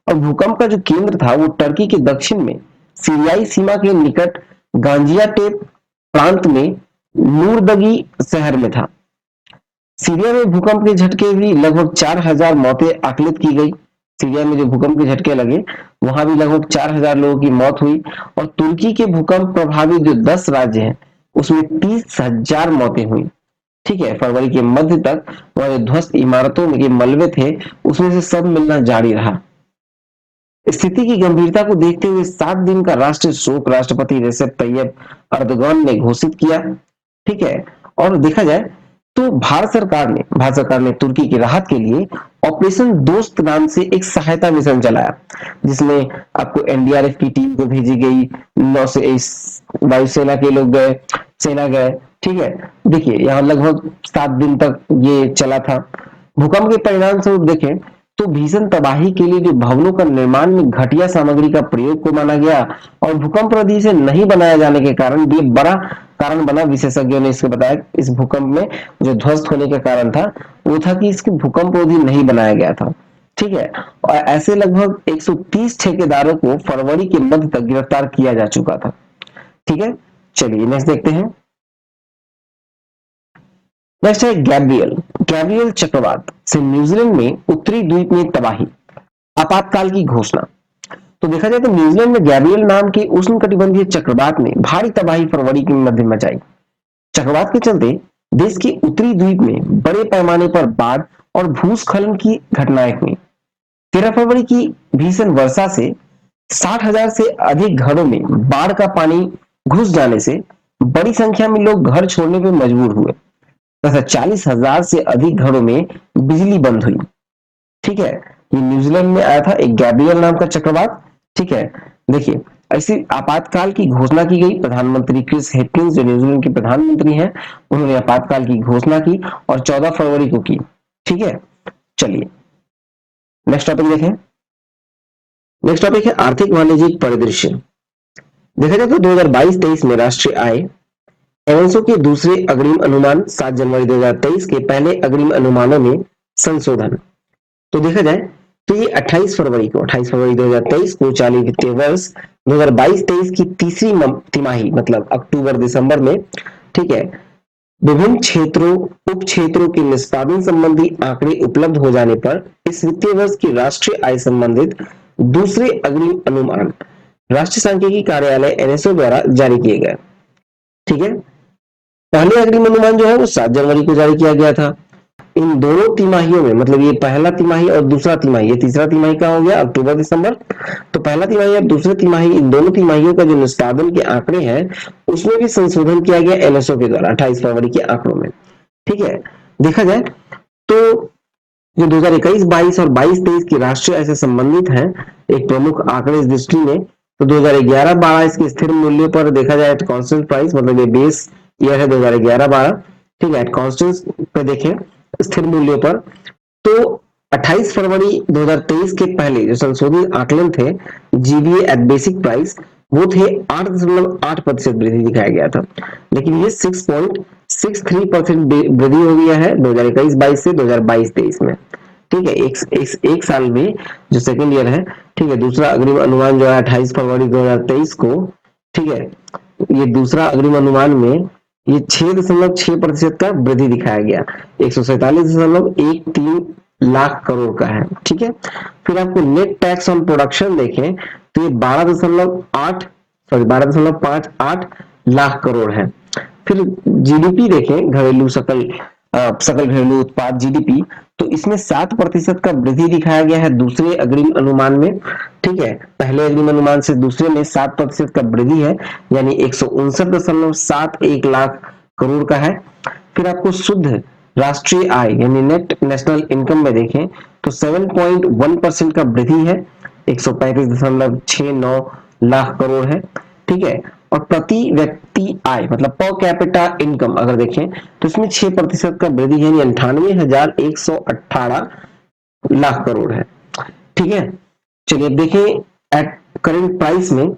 और भूकंप का जो केंद्र था वो टर्की के दक्षिण में सीरियाई सीमा के निकट गांजियाटेप प्रांत में नूरदगी शहर में था। सीरिया में भूकंप के झटके भी लगभग 4000 मौतें आकलित की गई। सीरिया में जो भूकंप के झटके लगे वहां भी लगभग 4000 लोगों की मौत हुई और तुर्की के भूकंप प्रभावित जो 10 राज्य हैं उसमें 30,000 मौतें हुई। ठीक है, फरवरी के मध्य तक वहां जो ध्वस्त इमारतों में के मलबे थे उसमें से सब मिलना जारी रहा। स्थिति की गंभीरता को देखते हुए 7 दिन का राष्ट्रीय शोक राष्ट्रपति रेसेप तैयब अर्दोगान ने घोषित किया। ठीक है, और देखा जाए तो भारत सरकार ने तुर्की की राहत के लिए ऑपरेशन दोस्त नाम से एक सहायता मिशन चलाया जिसमें आपको एनडीआरएफ की टीम को भेजी गई, वायुसेना के लोग गए, सेना गए। ठीक है, देखिए यहाँ लगभग 7 दिन तक ये चला था। भूकंप के परिणाम स्वरूप देखें तो भीषण तबाही के लिए जो भवनों का निर्माण में घटिया सामग्री का प्रयोग को माना गया और भूकंप रोधी से नहीं बनाया जाने के कारण ये बड़ा कारण बना। विशेषज्ञों ने इसको बताया इस भूकंप में जो ध्वस्त होने का कारण था वो था कि इसके भूकंप रोधी नहीं बनाया गया था। ठीक है, और ऐसे लगभग 130 ठेकेदारों को फरवरी के मध्य तक गिरफ्तार किया जा चुका था। ठीक है, चलिए नेक्स्ट देखते हैं। नेक्स्ट है गैब्रियल चक्रवात से न्यूजीलैंड में उत्तरी द्वीप में तबाही, आपातकाल की घोषणा। तो देखा जाए तो न्यूजीलैंड में गैब्रियल नाम के उष्णकटिबंधीय चक्रवात ने भारी तबाही फरवरी के मध्य में मचाई। चक्रवात के चलते देश के उत्तरी द्वीप में बड़े पैमाने पर बाढ़ और भूस्खलन की घटनाएं हुई। 13 फरवरी की भीषण वर्षा से 60,000 से अधिक घरों में बाढ़ का पानी घुस जाने से बड़ी संख्या में लोग घर छोड़ने पर मजबूर हुए तथा 40,000 से अधिक घरों में बिजली बंद हुई। ठीक है, ये न्यूजीलैंड में आया था एक गैब्रियल नाम का चक्रवात। ठीक है, देखिए ऐसी आपातकाल की घोषणा की गई। प्रधानमंत्री क्रिस हिटकिंस जो न्यूजीलैंड के प्रधानमंत्री हैं, उन्होंने आपातकाल की घोषणा की और 14 फरवरी को की। ठीक है, चलिए नेक्स्ट टॉपिक देखें। नेक्स्ट टॉपिक है आर्थिक वाणिज्यिक परिदृश्य। देखा जाए तो 2022-23 में राष्ट्रीय आय एवंसो के दूसरे अग्रिम अनुमान 7 जनवरी 2023 के पहले अग्रिम अनुमानों में संशोधन। तो देखा जाए तो ये 28 फरवरी 2023 को चालू वित्तीय वर्ष 2022-23 की तीसरी तिमाही मतलब अक्टूबर दिसंबर में, ठीक है, विभिन्न क्षेत्रों उप क्षेत्रों के निष्पादन संबंधी आंकड़े उपलब्ध हो जाने पर इस वित्तीय वर्ष की राष्ट्रीय आय संबंधित दूसरे अग्रिम अनुमान राष्ट्रीय सांख्यिकी कार्यालय एनएसओ द्वारा जारी किए गए। ठीक है, पहले अग्रिम अनुमान जो है वो 7 जनवरी को जारी किया गया था। इन दोनों तिमाहियों में मतलब ये पहला तिमाही और दूसरा तिमाही, ये तीसरा तिमाही का हो गया अक्टूबर दिसंबर, तो पहला तिमाही और दूसरे तिमाही इन दोनों तिमाहियों का जो निष्पादन के आंकड़े हैं उसमें भी संशोधन किया गया एनएसओ के द्वारा 28 फरवरी के आंकड़ों में। ठीक है, देखा जाए तो जो 2021-22 और 22-23 की राष्ट्रीय आय से संबंधित है एक प्रमुख आंकड़े इस दृष्टि में, तो 2011-12 इसके स्थिर मूल्य पर देखा जाए तो कांस्टेंट प्राइस मतलब ये बेस ईयर है 2011-12। ठीक है, कांस्टेंट पे देखें स्थिर मूल्य पर, तो 28 फरवरी 2023 के पहले जो संशोधित आकलन थे जीबीए एट बेसिक प्राइस वो थे 8.8% वृद्धि दिखाया गया था, लेकिन ये 6.63% वृद्धि हो गया है 2021-22 से 2022-23 में। ठीक है, एक साल में जो सेकेंड ईयर है। ठीक है, दूसरा अग्रिम अनुमान जो है 28 फरवरी 2023 को, ठीक है, ये दूसरा अग्रिम अनुमान में ये 6.6% का वृद्धि दिखाया गया, 147.13 लाख करोड़ का है। ठीक है, फिर आपको नेट टैक्स ऑन प्रोडक्शन देखें तो ये 12.58 लाख करोड़ है। फिर जीडीपी देखें, सकल घरेलू उत्पाद जीडीपी, तो इसमें 7% का वृद्धि दिखाया गया है दूसरे अग्रिम अनुमान में। ठीक है, पहले अग्रिम अनुमान से दूसरे में 7% का वृद्धि है, यानी 159.71 लाख करोड़ का है। फिर आपको शुद्ध राष्ट्रीय आय यानी नेट नेशनल इनकम में देखें तो 7.1% का वृद्धि है, 135.69 लाख करोड़ है। ठीक है, और प्रति व्यक्ति आय मतलब पर कैपिटा इनकम अगर देखें तो इसमें 6% का वृद्धि यानी 98,118 लाख करोड़ है। ठीक है, चलिए अब देखें एट करंट प्राइस में,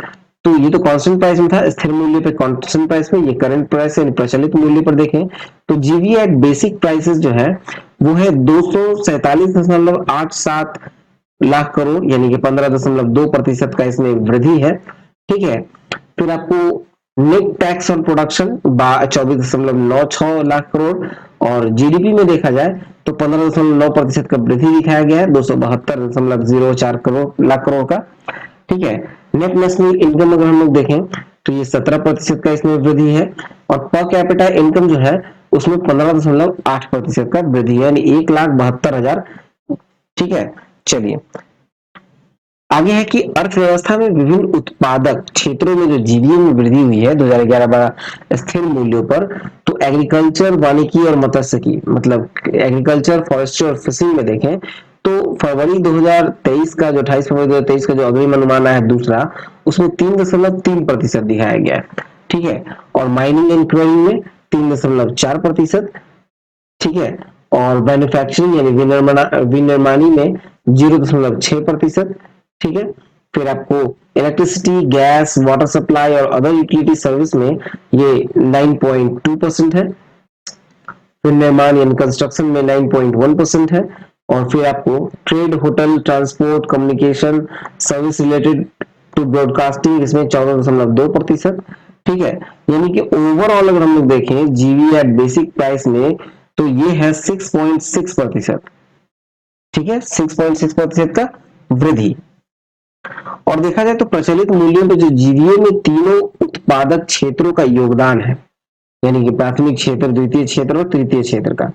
तो ये तो कांस्टेंट प्राइस में था, स्थिर मूल्य पे कांस्टेंट प्राइस में, ये करंट प्राइस यानी प्रचलित मूल्य पर देखें तो जीवी एट बेसिक प्राइसेस जो है वो है 247.87 लाख करोड़ यानी कि 15.2% का इसमें वृद्धि है। ठीक है, फिर आपको net tax on production 24.96 lakh crore और जीडीपी में देखा जाए तो 15.9% का वृद्धि दिखाया गया है 272.04 करोड़ लाख करोड़ का। ठीक है, नेट नेशनल इनकम अगर हम लोग देखें तो ये 17% का इसमें वृद्धि है और पर कैपिटा इनकम जो है उसमें 15.8% का वृद्धि है यानी 1,72,000। ठीक है, चलिए आगे है कि अर्थव्यवस्था में विभिन्न उत्पादक क्षेत्रों में जो जीडीपी में वृद्धि हुई है 2011-12 स्थिर मूल्यों पर, तो एग्रीकल्चर वानिकी और मत्स्य की मतलब एग्रीकल्चर फॉरेस्ट्री और फिशिंग में देखें तो फरवरी 2023 का जो 28 फरवरी 2023 का जो अग्रिम अनुमान है दूसरा उसमें 3.3% दिखाया गया है। ठीक है, और माइनिंग एंड क्वारिंग में 3.4%। ठीक है, और मैन्युफैक्चरिंग यानी विनिर्माणी में 0.6%। ठीक है, फिर आपको इलेक्ट्रिसिटी गैस वाटर सप्लाई और अदर यूटिलिटी सर्विस में ये 9.2% है, फिर निर्माण यानी कंस्ट्रक्शन में 9.1% है, और फिर आपको trade hotel transport communication service related to broadcasting इसमें 14.2%। ठीक है, यानी कि ओवरऑल अगर हम लोग देखें जीवी एट बेसिक प्राइस में तो ये है 6.6%। ठीक है, 6.6% का वृद्धि। और देखा जाए तो प्रचलित मूल्यों पे जो जीवीए में तीनों उत्पादक क्षेत्रों का योगदान है यानी कि प्राथमिक क्षेत्र द्वितीय क्षेत्र और तृतीय क्षेत्र का,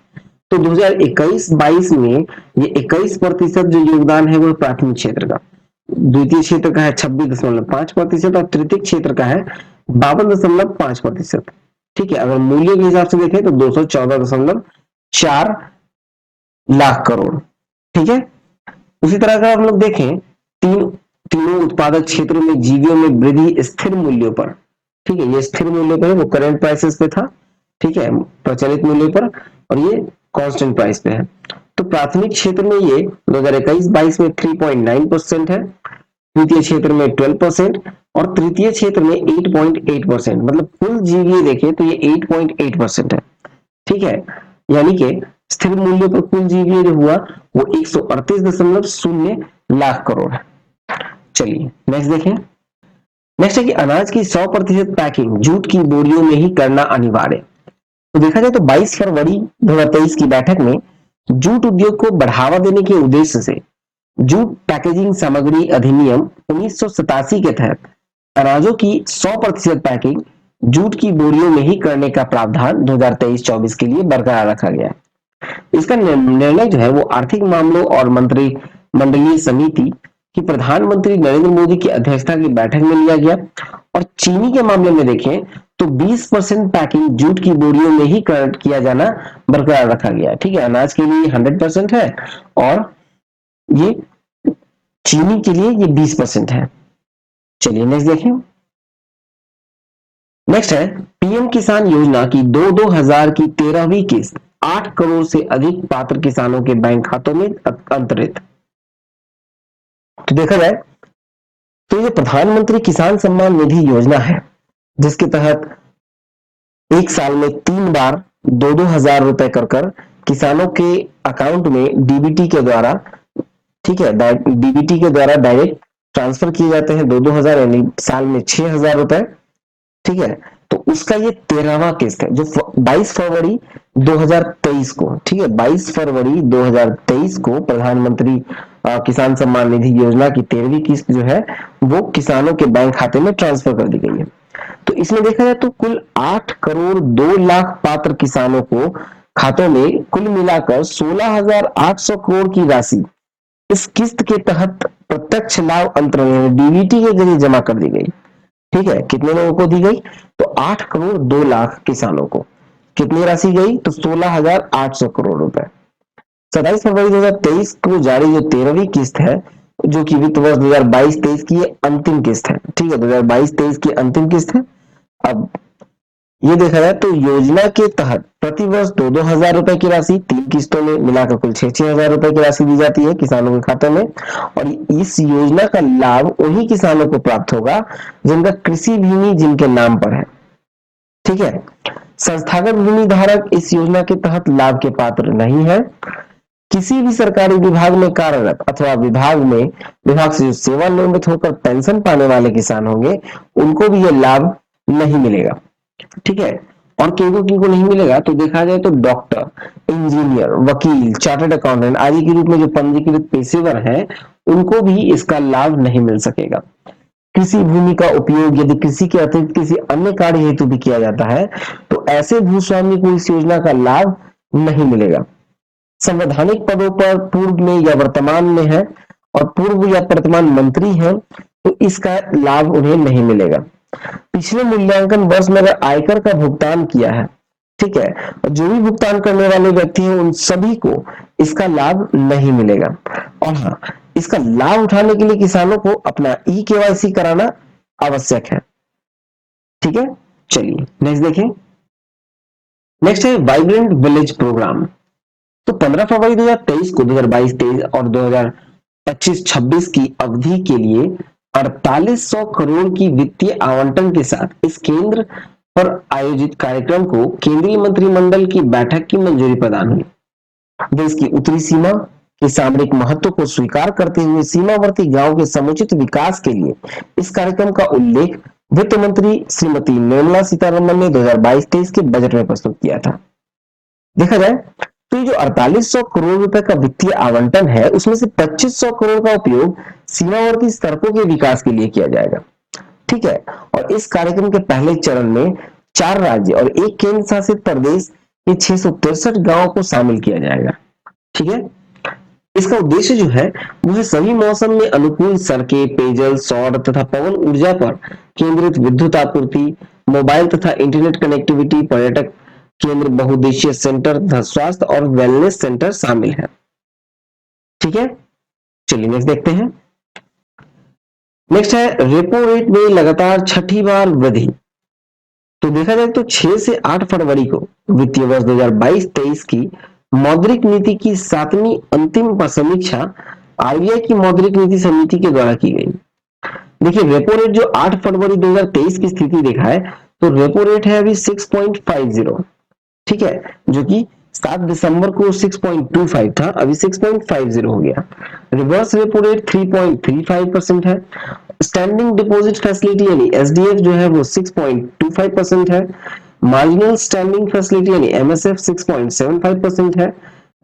तो 2021-22 में ये 21% जो योगदान है वो प्राथमिक क्षेत्र का, द्वितीय क्षेत्र का है 26.5% और तृतीय क्षेत्र का है 52.5%। ठीक है, अगर मूल्य के हिसाब से देखें तो 214.4 लाख करोड़। ठीक है, उसी तरह अगर हम लोग देखें तीनों उत्पादक क्षेत्रों में जीवियों में वृद्धि स्थिर मूल्यों पर, ठीक है, ये स्थिर मूल्य पर है, वो करंट प्राइसेस पे था, ठीक है, प्रचलित मूल्य पर, और ये कांस्टेंट प्राइस पे है। तो प्राथमिक क्षेत्र में ये 2021-22 में 3.9% है, द्वितीय क्षेत्र में 12% और तृतीय क्षेत्र में 8.8%, मतलब कुल जीवीए देखें तो ये 8.8% है। ठीक है, यानी कि स्थिर मूल्य पर कुल जीवीए जो हुआ वो 138.0 लाख करोड़ है। चलिए नेक्स्ट देखें। नेक्स्ट है कि अनाज की 100% पैकिंग जूट की बोरियों में ही करना अनिवार्य। तो देखा जाए तो 22 फरवरी 2023 की बैठक में जूट उद्योग को बढ़ावा देने के उद्देश्य से जूट पैकेजिंग सामग्री अधिनियम 1987 के तहत अनाजों की 100% पैकिंग जूट की बोरियों में ही करने का प्रावधान 2023-24 के लिए बरकरार रखा गया। इसका निर्णय जो है वो आर्थिक मामलों और मंत्रिमंडलीय समिति की प्रधानमंत्री नरेंद्र मोदी की अध्यक्षता की बैठक में लिया गया। और चीनी के मामले में देखें तो 20% पैकिंग जूट की बोरियों में ही किया जाना बरकरार रखा गया। ठीक है, अनाज के लिए 100% है और ये चीनी के लिए ये 20% है। चलिए नेक्स्ट देखें। नेक्स्ट है पीएम किसान योजना की 2000 की 13वीं किस्त 8 करोड़ से अधिक पात्र किसानों के बैंक खातों में अंतरित। तो देखा जाए तो ये प्रधानमंत्री किसान सम्मान निधि योजना है, जिसके तहत एक साल में 3 बार 2-2 हजार रुपए कर किसानों के अकाउंट में डीबीटी के द्वारा, ठीक है, डीबीटी के द्वारा डायरेक्ट ट्रांसफर किए जाते हैं 2-2 हजार, यानी साल में 6,000 रुपए। ठीक है, तो उसका ये 13वां किस्त है जो 22 फरवरी 2023 को, ठीक है, 22 फरवरी 2023 को प्रधानमंत्री किसान सम्मान निधि योजना की 13वीं किस्त जो है वो किसानों के बैंक खाते में ट्रांसफर कर दी गई है। तो इसमें देखा जाए तो कुल 8 करोड़ 2 लाख पात्र किसानों को खातों में कुल मिलाकर 16,800 करोड़ की राशि इस किस्त के तहत प्रत्यक्ष लाभ अंतरण डीबीटी के जरिए जमा कर दी गई। ठीक है, कितने लोगों को दी गई? तो 8 करोड़ 2 लाख किसानों को कितनी राशि गई? तो 16,800 करोड़ रुपए। 27 फरवरी 2023 को जारी जो 13वीं किस्त है, जो कि वित्त वर्ष 2022-23 की अंतिम किस्त है। ठीक है, 2022-23 की अंतिम किस्त है। अब ये देखा जाए तो योजना के तहत प्रति वर्ष 2-2 हजार रुपए की राशि 3 किस्तों में मिलाकर कुल 6-6 हजार रुपए की राशि दी जाती है किसानों के खाते में। और इस योजना का लाभ उन्हीं किसानों को प्राप्त होगा जिनका कृषि भूमि जिनके नाम पर है। ठीक है, संस्थागत भूमि धारक इस योजना के तहत लाभ के पात्र नहीं है। किसी भी सरकारी विभाग में कार्यरत अथवा विभाग से जो सेवानिवृत्त होकर पेंशन पाने वाले किसान होंगे उनको भी यह लाभ नहीं मिलेगा। ठीक है, और किनको नहीं मिलेगा? तो देखा जाए तो डॉक्टर, इंजीनियर, वकील, चार्टर्ड अकाउंटेंट आदि के रूप में जो पंजीकृत पेशेवर हैं उनको भी इसका लाभ नहीं मिल सकेगा। कृषि भूमि का उपयोग यदि कृषि के अतिरिक्त किसी अन्य कार्य हेतु भी किया जाता है तो ऐसे भूस्वामी को इस योजना का लाभ नहीं मिलेगा। संवैधानिक पदों पर पूर्व में या वर्तमान में है और पूर्व या वर्तमान मंत्री हैं तो इसका लाभ उन्हें नहीं मिलेगा। पिछले मूल्यांकन वर्ष में अगर आयकर का भुगतान किया है, ठीक है, और जो भी भुगतान करने वाले व्यक्ति हैं उन सभी को इसका लाभ नहीं मिलेगा। और हाँ, इसका लाभ उठाने के लिए किसानों को अपना ई-केवाईसी कराना आवश्यक है। ठीक है, चलिए नेक्स्ट देखें। नेक्स्ट है वाइब्रेंट विलेज प्रोग्राम। तो 15 फरवरी 2023 को 2022-23 और 2025-26 की अवधि के लिए 4800 करोड़ की वित्तीय आवंटन के साथ इस केंद्र पर आयोजित कार्यक्रम को केंद्रीय मंत्रिमंडल की बैठक की मंजूरी प्रदान हुई। देश की उत्तरी सीमा के सामरिक महत्व को स्वीकार करते हुए सीमावर्ती गांव के समुचित विकास के लिए इस कार्यक्रम का उल्लेख वित्त मंत्री श्रीमती निर्मला सीतारमण ने 2022-23 के बजट में प्रस्तुत किया था। देखा जाए तो ये जो 4800 करोड़ रुपए का वित्तीय आवंटन है उसमें से 2500 करोड़ का उपयोग सीमावर्ती सड़कों के विकास के लिए किया जाएगा। ठीक है, और इस कार्यक्रम के पहले चरण में 4 राज्य और 1 केंद्र शासित प्रदेश ये 663 गांवों को शामिल किया जाएगा। ठीक है, इसका उद्देश्य जो है वो है सभी मौसम में अनुकूल सड़कें, पेयजल, सौर तथा पवन ऊर्जा पर केंद्रित विद्युत आपूर्ति, मोबाइल तथा इंटरनेट कनेक्टिविटी, पर्यटक केंद्र, बहुउद्देशीय सेंटर तथा स्वास्थ्य और वेलनेस सेंटर शामिल है। ठीक है, चलिए नेक्स्ट देखते हैं। नेक्स्ट है रेपो रेट में लगातार छठी बार वृद्धि। तो देखा जाए तो 6 से 8 फरवरी को वित्तीय वर्ष 2022-23 की मौद्रिक नीति की 7वीं अंतिम समीक्षा आरबीआई की मौद्रिक नीति समिति के द्वारा की गई। देखिए रेपो रेट जो 8 फरवरी 2023 की स्थिति देखा है, तो रेपो रेट है अभी 6.50, ठीक है, जो कि 7 दिसंबर को 6.25 था, अभी 6.50 हो गया। रिवर्स रेपो रेट 3.35% है। स्टैंडिंग डिपॉजिट फैसिलिटी यानी एसडीएफ जो है वो 6.25% है। मार्जिनल स्टैंडिंग फैसिलिटी यानी एमएसएफ 6.75% है।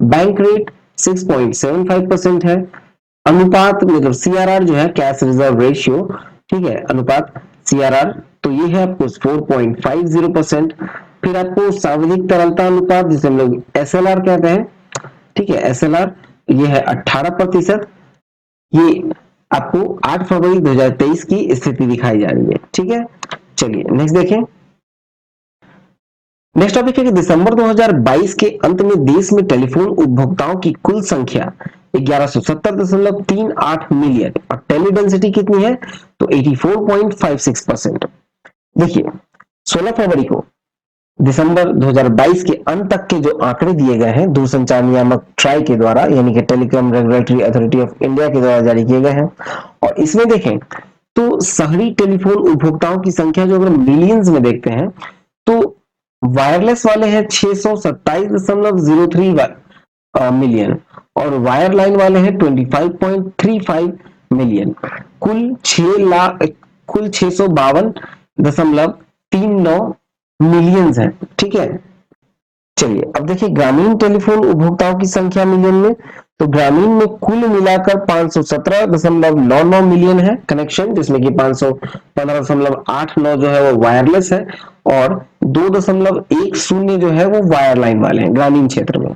बैंक रेट 6.75% है। अनुपात मतलब सीआरआर जो है कैश रिजर्व रेशियो, ठीक है, अनुपात सीआरआर, तो ये है आपको 4.50%। फिर आपको सार्वजनिक तरलता अनुपात जिसे हम लोग एसएलआर कहते हैं, ठीक है, एसएलआर ये है 18%। ये आपको 8 फरवरी 2023 की स्थिति दिखाई जा रही है। ठीक है, चलिए नेक्स्ट देखें। नेक्स्ट टॉपिक है कि दिसंबर 2022 के अंत में देश में टेलीफोन उपभोक्ताओं की कुल संख्या 1170.38 मिलियन और टेली डेंसिटी कितनी है, तो 84.56%। देखिए 16 फरवरी को दिसंबर 2022 के अंत तक के जो आंकड़े दिए गए हैं दूरसंचार नियामक ट्राई के द्वारा यानी कि telecom regulatory authority of India के द्वारा जारी किए गए हैं, और इसमें देखें तो शहरी टेलीफोन उपभोक्ताओं की संख्या जो अगर मिलियंस में देखते हैं तो वायरलेस वाले हैं 627.03 मिलियन और वायरलाइन वाले हैं 25.35 मिलियन। कुल 652.39 मिलियंस है। ठीक है, चलिए अब देखिए ग्रामीण टेलीफोन उपभोक्ताओं की संख्या मिलियन में, तो ग्रामीण में कुल मिलाकर 517.99 मिलियन है कनेक्शन, जिसमें कि 515.89 जो है वो वायरलेस है और 2.10 जो है वो वायरलाइन वाले हैं ग्रामीण क्षेत्र में।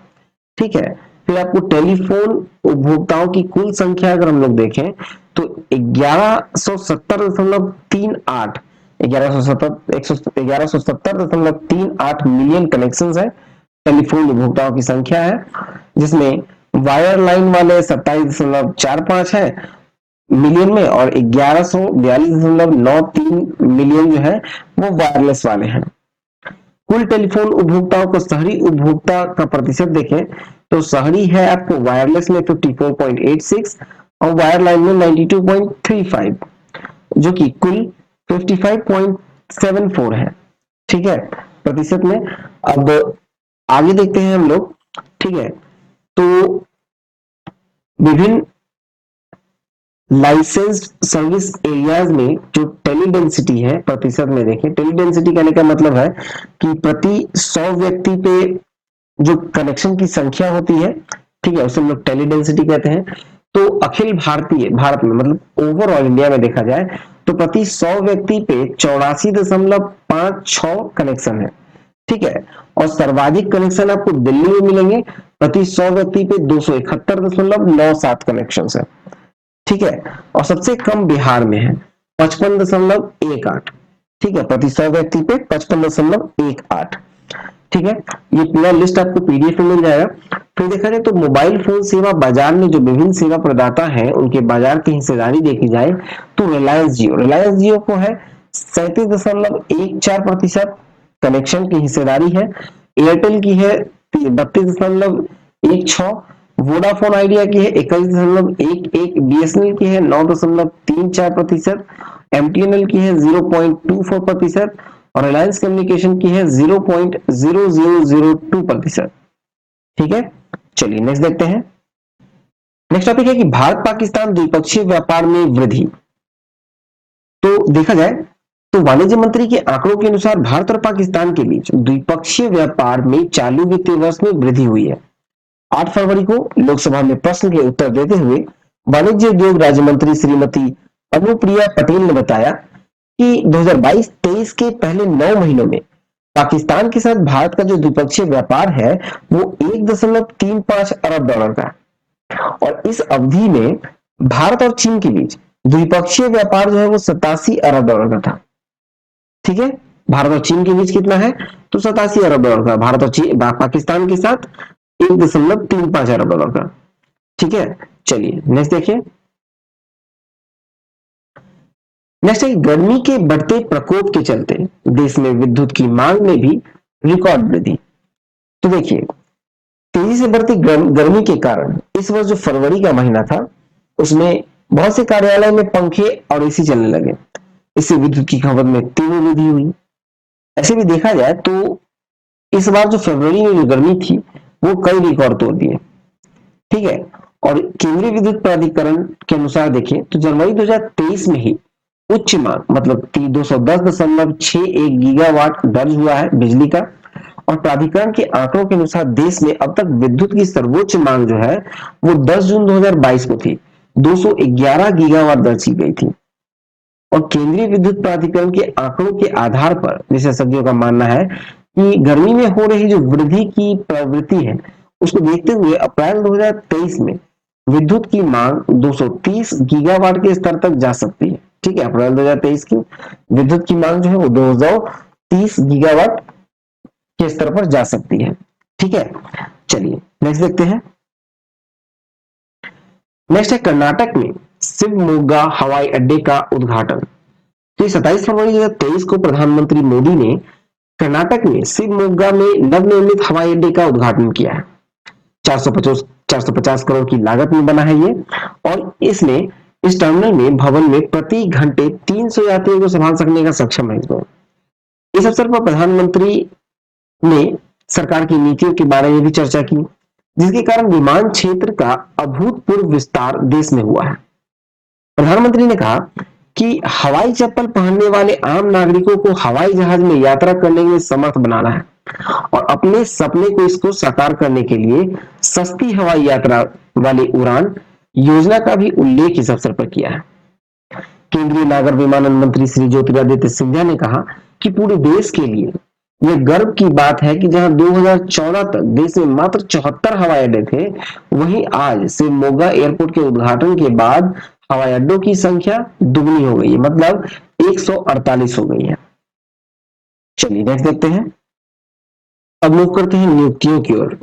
ठीक है, फिर आपको टेलीफोन उपभोक्ताओं की कुल संख्या अगर हम लोग देखें तो 1170.38 1170.38 मिलियन कनेक्शन है, टेलीफोन उपभोक्ताओं की संख्या है, जिसमें वायरलाइन वाले 27.45 है मिलियन में और 1142.93 मिलियन जो है वो वायरलेस वाले हैं। कुल टेलीफोन उपभोक्ताओं को शहरी उपभोक्ता का प्रतिशत देखें तो शहरी है आपको वायरलेस में 54.86 और वायरलाइन में 92.35, जो कि कुल 55.74 है। ठीक है, प्रतिशत में। अब आगे देखते हैं हम लोग। ठीक है, तो विभिन्न लाइसेंस्ड सर्विस एरियाज में जो टेली डेंसिटी है प्रतिशत में देखें, टेली डेंसिटी कहने का मतलब है कि प्रति 100 व्यक्ति पे जो कनेक्शन की संख्या होती है, ठीक है, उसे हम लोग टेली डेंसिटी कहते हैं। तो अखिल भारत में मतलब ओवरऑल इंडिया में देखा जाए तो प्रति 100 व्यक्ति पे 84.56 कनेक्शन है। ठीक है, और सर्वाधिक कनेक्शन आपको दिल्ली में मिलेंगे, प्रति 100 व्यक्ति पे 271.97 कनेक्शन है। ठीक है, और सबसे कम बिहार में है 55.18। ठीक है, प्रति 100 व्यक्ति पे 55.18। ठीक है, ये पूरा लिस्ट आपको पीडीएफ में मिल जाएगा। फिर देखा जाए तो मोबाइल फोन सेवा बाजार में जो विभिन्न सेवा प्रदाता हैं उनके बाजार की हिस्सेदारी देखी जाए तो रिलायंस जियो को है 37.14% कनेक्शन की हिस्सेदारी है। एयरटेल की है 32.16, वोडाफोन आइडिया की है 21.11, बीएसएनएल की है 9.34%, एमटीएनएल की है 0.24% और रिलायंस कम्युनिकेशन की है 0.0002%। ठीक है, चलिए नेक्स्ट देखते हैं। नेक्स्ट टॉपिक है कि भारत पाकिस्तान द्विपक्षीय व्यापार में वृद्धि। तो देखा जाए तो वाणिज्य मंत्री के आंकड़ों के अनुसार भारत और पाकिस्तान के बीच द्विपक्षीय व्यापार में चालू वित्तीय वर्ष में वृद्धि हुई है। 8 फरवरी को लोकसभा में प्रश्न के उत्तर देते हुए वाणिज्य उद्योग राज्य मंत्री श्रीमती अनुप्रिया पटेल ने बताया कि 2022-23 के पहले 9 महीनों में पाकिस्तान के साथ भारत का जो द्विपक्षीय व्यापार है वो 1.35 अरब डॉलर का, और इस अवधि में भारत और चीन के बीच द्विपक्षीय व्यापार जो है वो 87 अरब डॉलर का था। ठीक है, भारत और चीन के बीच कितना है, तो 87 अरब डॉलर का, भारत और चीन पाकिस्तान के साथ 1.35 अरब डॉलर का। ठीक है, चलिए नेक्स्ट देखिए। नेक्स्ट है, गर्मी के बढ़ते प्रकोप के चलते देश में विद्युत की मांग में भी रिकॉर्ड वृद्धि। तो देखिए, तेजी से बढ़ती गर्मी के कारण इस वर्ष जो फरवरी का महीना था उसमें बहुत से कार्यालय में पंखे और एसी चलने लगे। इससे विद्युत की खपत में तीव्र वृद्धि हुई। ऐसे भी देखा जाए तो इस बार जो फरवरी में जो गर्मी थी वो कई रिकॉर्ड तोड़ दिए। ठीक है, और केंद्रीय विद्युत प्राधिकरण के अनुसार देखें तो जनवरी 2023 में ही उच्च मांग मतलब 210.61 गीगावाट दर्ज हुआ है बिजली का। और प्राधिकरण के आंकड़ों के अनुसार देश में अब तक विद्युत की सर्वोच्च मांग जो है वो 10 जून 2022 को थी, 211 गीगावाट दर्ज की गई थी। और केंद्रीय विद्युत प्राधिकरण के आंकड़ों के आधार पर विशेषज्ञों का मानना है कि गर्मी में हो रही जो वृद्धि की प्रवृत्ति है उसको देखते हुए अप्रैल 2023 में विद्युत की मांग 230 गीगावाट के स्तर तक जा सकती है। ठीक है, अप्रैल 2023 की विद्युत की मांग जो है वो 230 गीगावाट के स्तर पर जा सकती है। ठीक है, चलिए नेक्स्ट देखते हैं। नेक्स्ट है, कर्नाटक में शिवमोगा हवाई अड्डे का उद्घाटन। तो 27 फरवरी 2023 को प्रधानमंत्री मोदी ने कर्नाटक में शिवमोगा में नवनिर्मित हवाई अड्डे का उद्घाटन किया है। 450 करोड़ की लागत में बना है ये, और इसमें इस टर्मिनल में भवन में प्रति घंटे 300 यात्रियों को संभाल सकने का सक्षम है इसमें। इस अवसर पर प्रधानमंत्री ने सरकार की नीतियों के बारे में भी चर्चा की, जिसके कारण विमान क्षेत्र का अभूतपूर्व विस्तार देश में हुआ है। प्रधानमंत्री ने कहा कि हवाई चप्पल पहनने वाले आम नागरिकों को हवाई जहाज में यात्रा करने में समर्थ बनाना है, और अपने सपने को इसको साकार करने के लिए सस्ती हवाई यात्रा वाली उड़ान योजना का भी उल्लेख इस अवसर पर किया है। केंद्रीय नागर विमानन मंत्री श्री ज्योतिरादित्य सिंधिया ने कहा कि पूरे देश के लिए यह गर्व की बात है कि जहां 2014 तक देश में मात्र 74 हवाई अड्डे थे, वहीं आज शिवमोगा एयरपोर्ट के उद्घाटन के बाद हवाई अड्डों की संख्या दुगनी हो गई है, मतलब 148 हो गई है। चलिए नेक्स्ट देखते हैं। अब मूव करते हैं नियुक्तियों की ओर।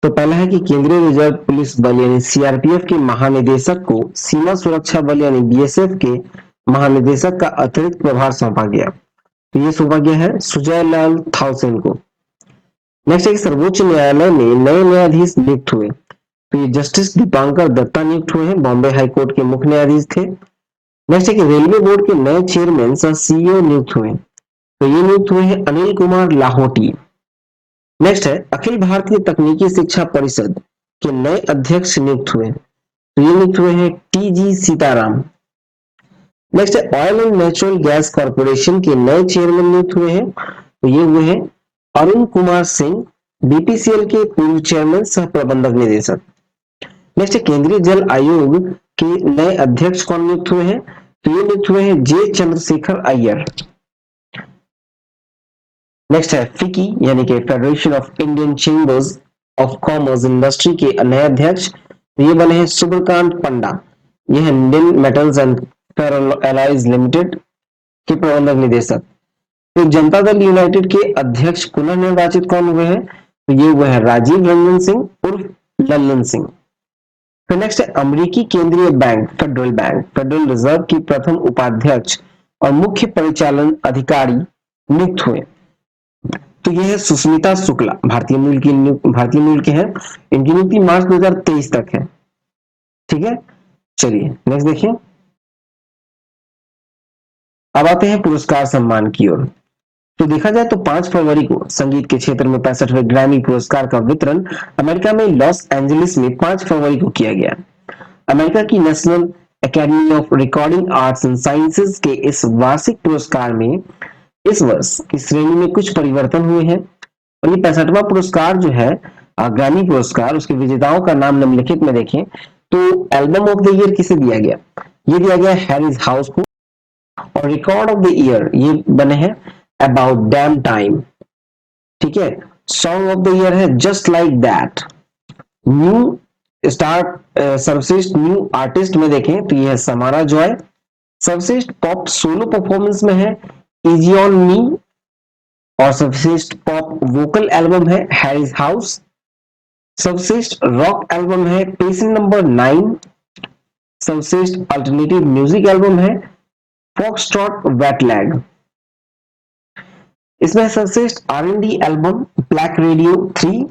तो पहला है कि केंद्रीय रिजर्व पुलिस बल यानी सीआरपीएफ के महानिदेशक को सीमा सुरक्षा बल यानी बीएसएफ के महानिदेशक का अतिरिक्त प्रभार सौंपा गया। तो ये सौंपा गया है सुजय लाल थाउसेन को। नेक्स्ट है, सर्वोच्च न्यायालय में नए न्यायाधीश नियुक्त हुए। तो ये जस्टिस दीपांकर दत्ता नियुक्त हुए हैं, बॉम्बे हाईकोर्ट के मुख्य न्यायाधीश थे। नेक्स्ट है कि रेलवे बोर्ड के नए चेयरमैन सह सीईओ नियुक्त हुए। तो ये नियुक्त हुए हैं अनिल कुमार लाहोटी। नेक्स्ट है, अखिल भारतीय तकनीकी शिक्षा परिषद के नए अध्यक्ष नियुक्त हुए। तो ये नियुक्त हुए हैं टीजी सीताराम। नेक्स्ट है, oil and natural gas corporation के नए चेयरमैन नियुक्त हुए हैं। तो ये हुए हैं अरुण कुमार सिंह, बीपीसीएल के पूर्व चेयरमैन सह प्रबंधक निदेशक। नेक्स्ट है, केंद्रीय जल आयोग के नए अध्यक्ष कौन नियुक्त हुए हैं? तो ये नियुक्त हुए हैं जे चंद्रशेखर अय्यर। नेक्स्ट है, फिकी यानी कि federation of Indian chambers of commerce industry के नए अध्यक्ष। ये बने हैं सुब्रकांत पंडा। ये है इंडियन मेटल्स एंड फेरोलॉयज लिमिटेड के प्रबंधक निदेशक। तो जनता दल यूनाइटेड के अध्यक्ष पुनः निर्वाचित कौन हुए हैं? तो ये हुए हैं राजीव रंजन सिंह उर्फ लल्लन सिंह। फिर नेक्स्ट है, अमेरिकी केंद्रीय बैंक फेडरल रिजर्व की प्रथम उपाध्यक्ष और मुख्य परिचालन अधिकारी नियुक्त हुए। तो ये है सुष्मिता शुक्ला, भारतीय मूल के हैं। इनकी नियुक्ति मार्च 2023 तक है। ठीक है, चलिए नेक्स्ट देखिए। अब आते हैं पुरस्कार सम्मान की ओर। तो देखा जाए तो 5 फरवरी को संगीत के क्षेत्र में 65वें ग्रैमी पुरस्कार का वितरण अमेरिका में लॉस एंजलिस में 5 फरवरी को किया गया। अमेरिका की national academy of recording arts and sciences के इस वार्षिक पुरस्कार में इस वर्ष की श्रेणी में कुछ परिवर्तन हुए हैं, और ये 65वां पुरस्कार जो है ग्रैमी पुरस्कार, उसके विजेताओं का नाम निम्नलिखित में देखें तो एल्बम ऑफ द ईयर किसे दिया गया? ये दिया गया हैरिस हाउस को। और रिकॉर्ड ऑफ द ईयर ये बने हैं अबाउट डैम टाइम ठीक है। सॉन्ग ऑफ द ईयर है just like that. New start सर्वश्रेष्ठ न्यू आर्टिस्ट में देखें तो ये है समारा जॉय। सर्वश्रेष्ठ पॉप सोलो परफॉर्मेंस में है इजी ऑन मी। और सर्वश्रेष्ठ पॉप वोकल एल्बम है हैरिस हाउस। सर्वश्रेष्ठ रॉक एल्बम है पेशेंट नंबर 9। सर्वश्रेष्ठ अल्टरनेटिव म्यूजिक एल्बम है फॉक्सट्रॉट वेटलैग। इसमें सर्वश्रेष्ठ R&B एल्बम ब्लैक रेडियो 3।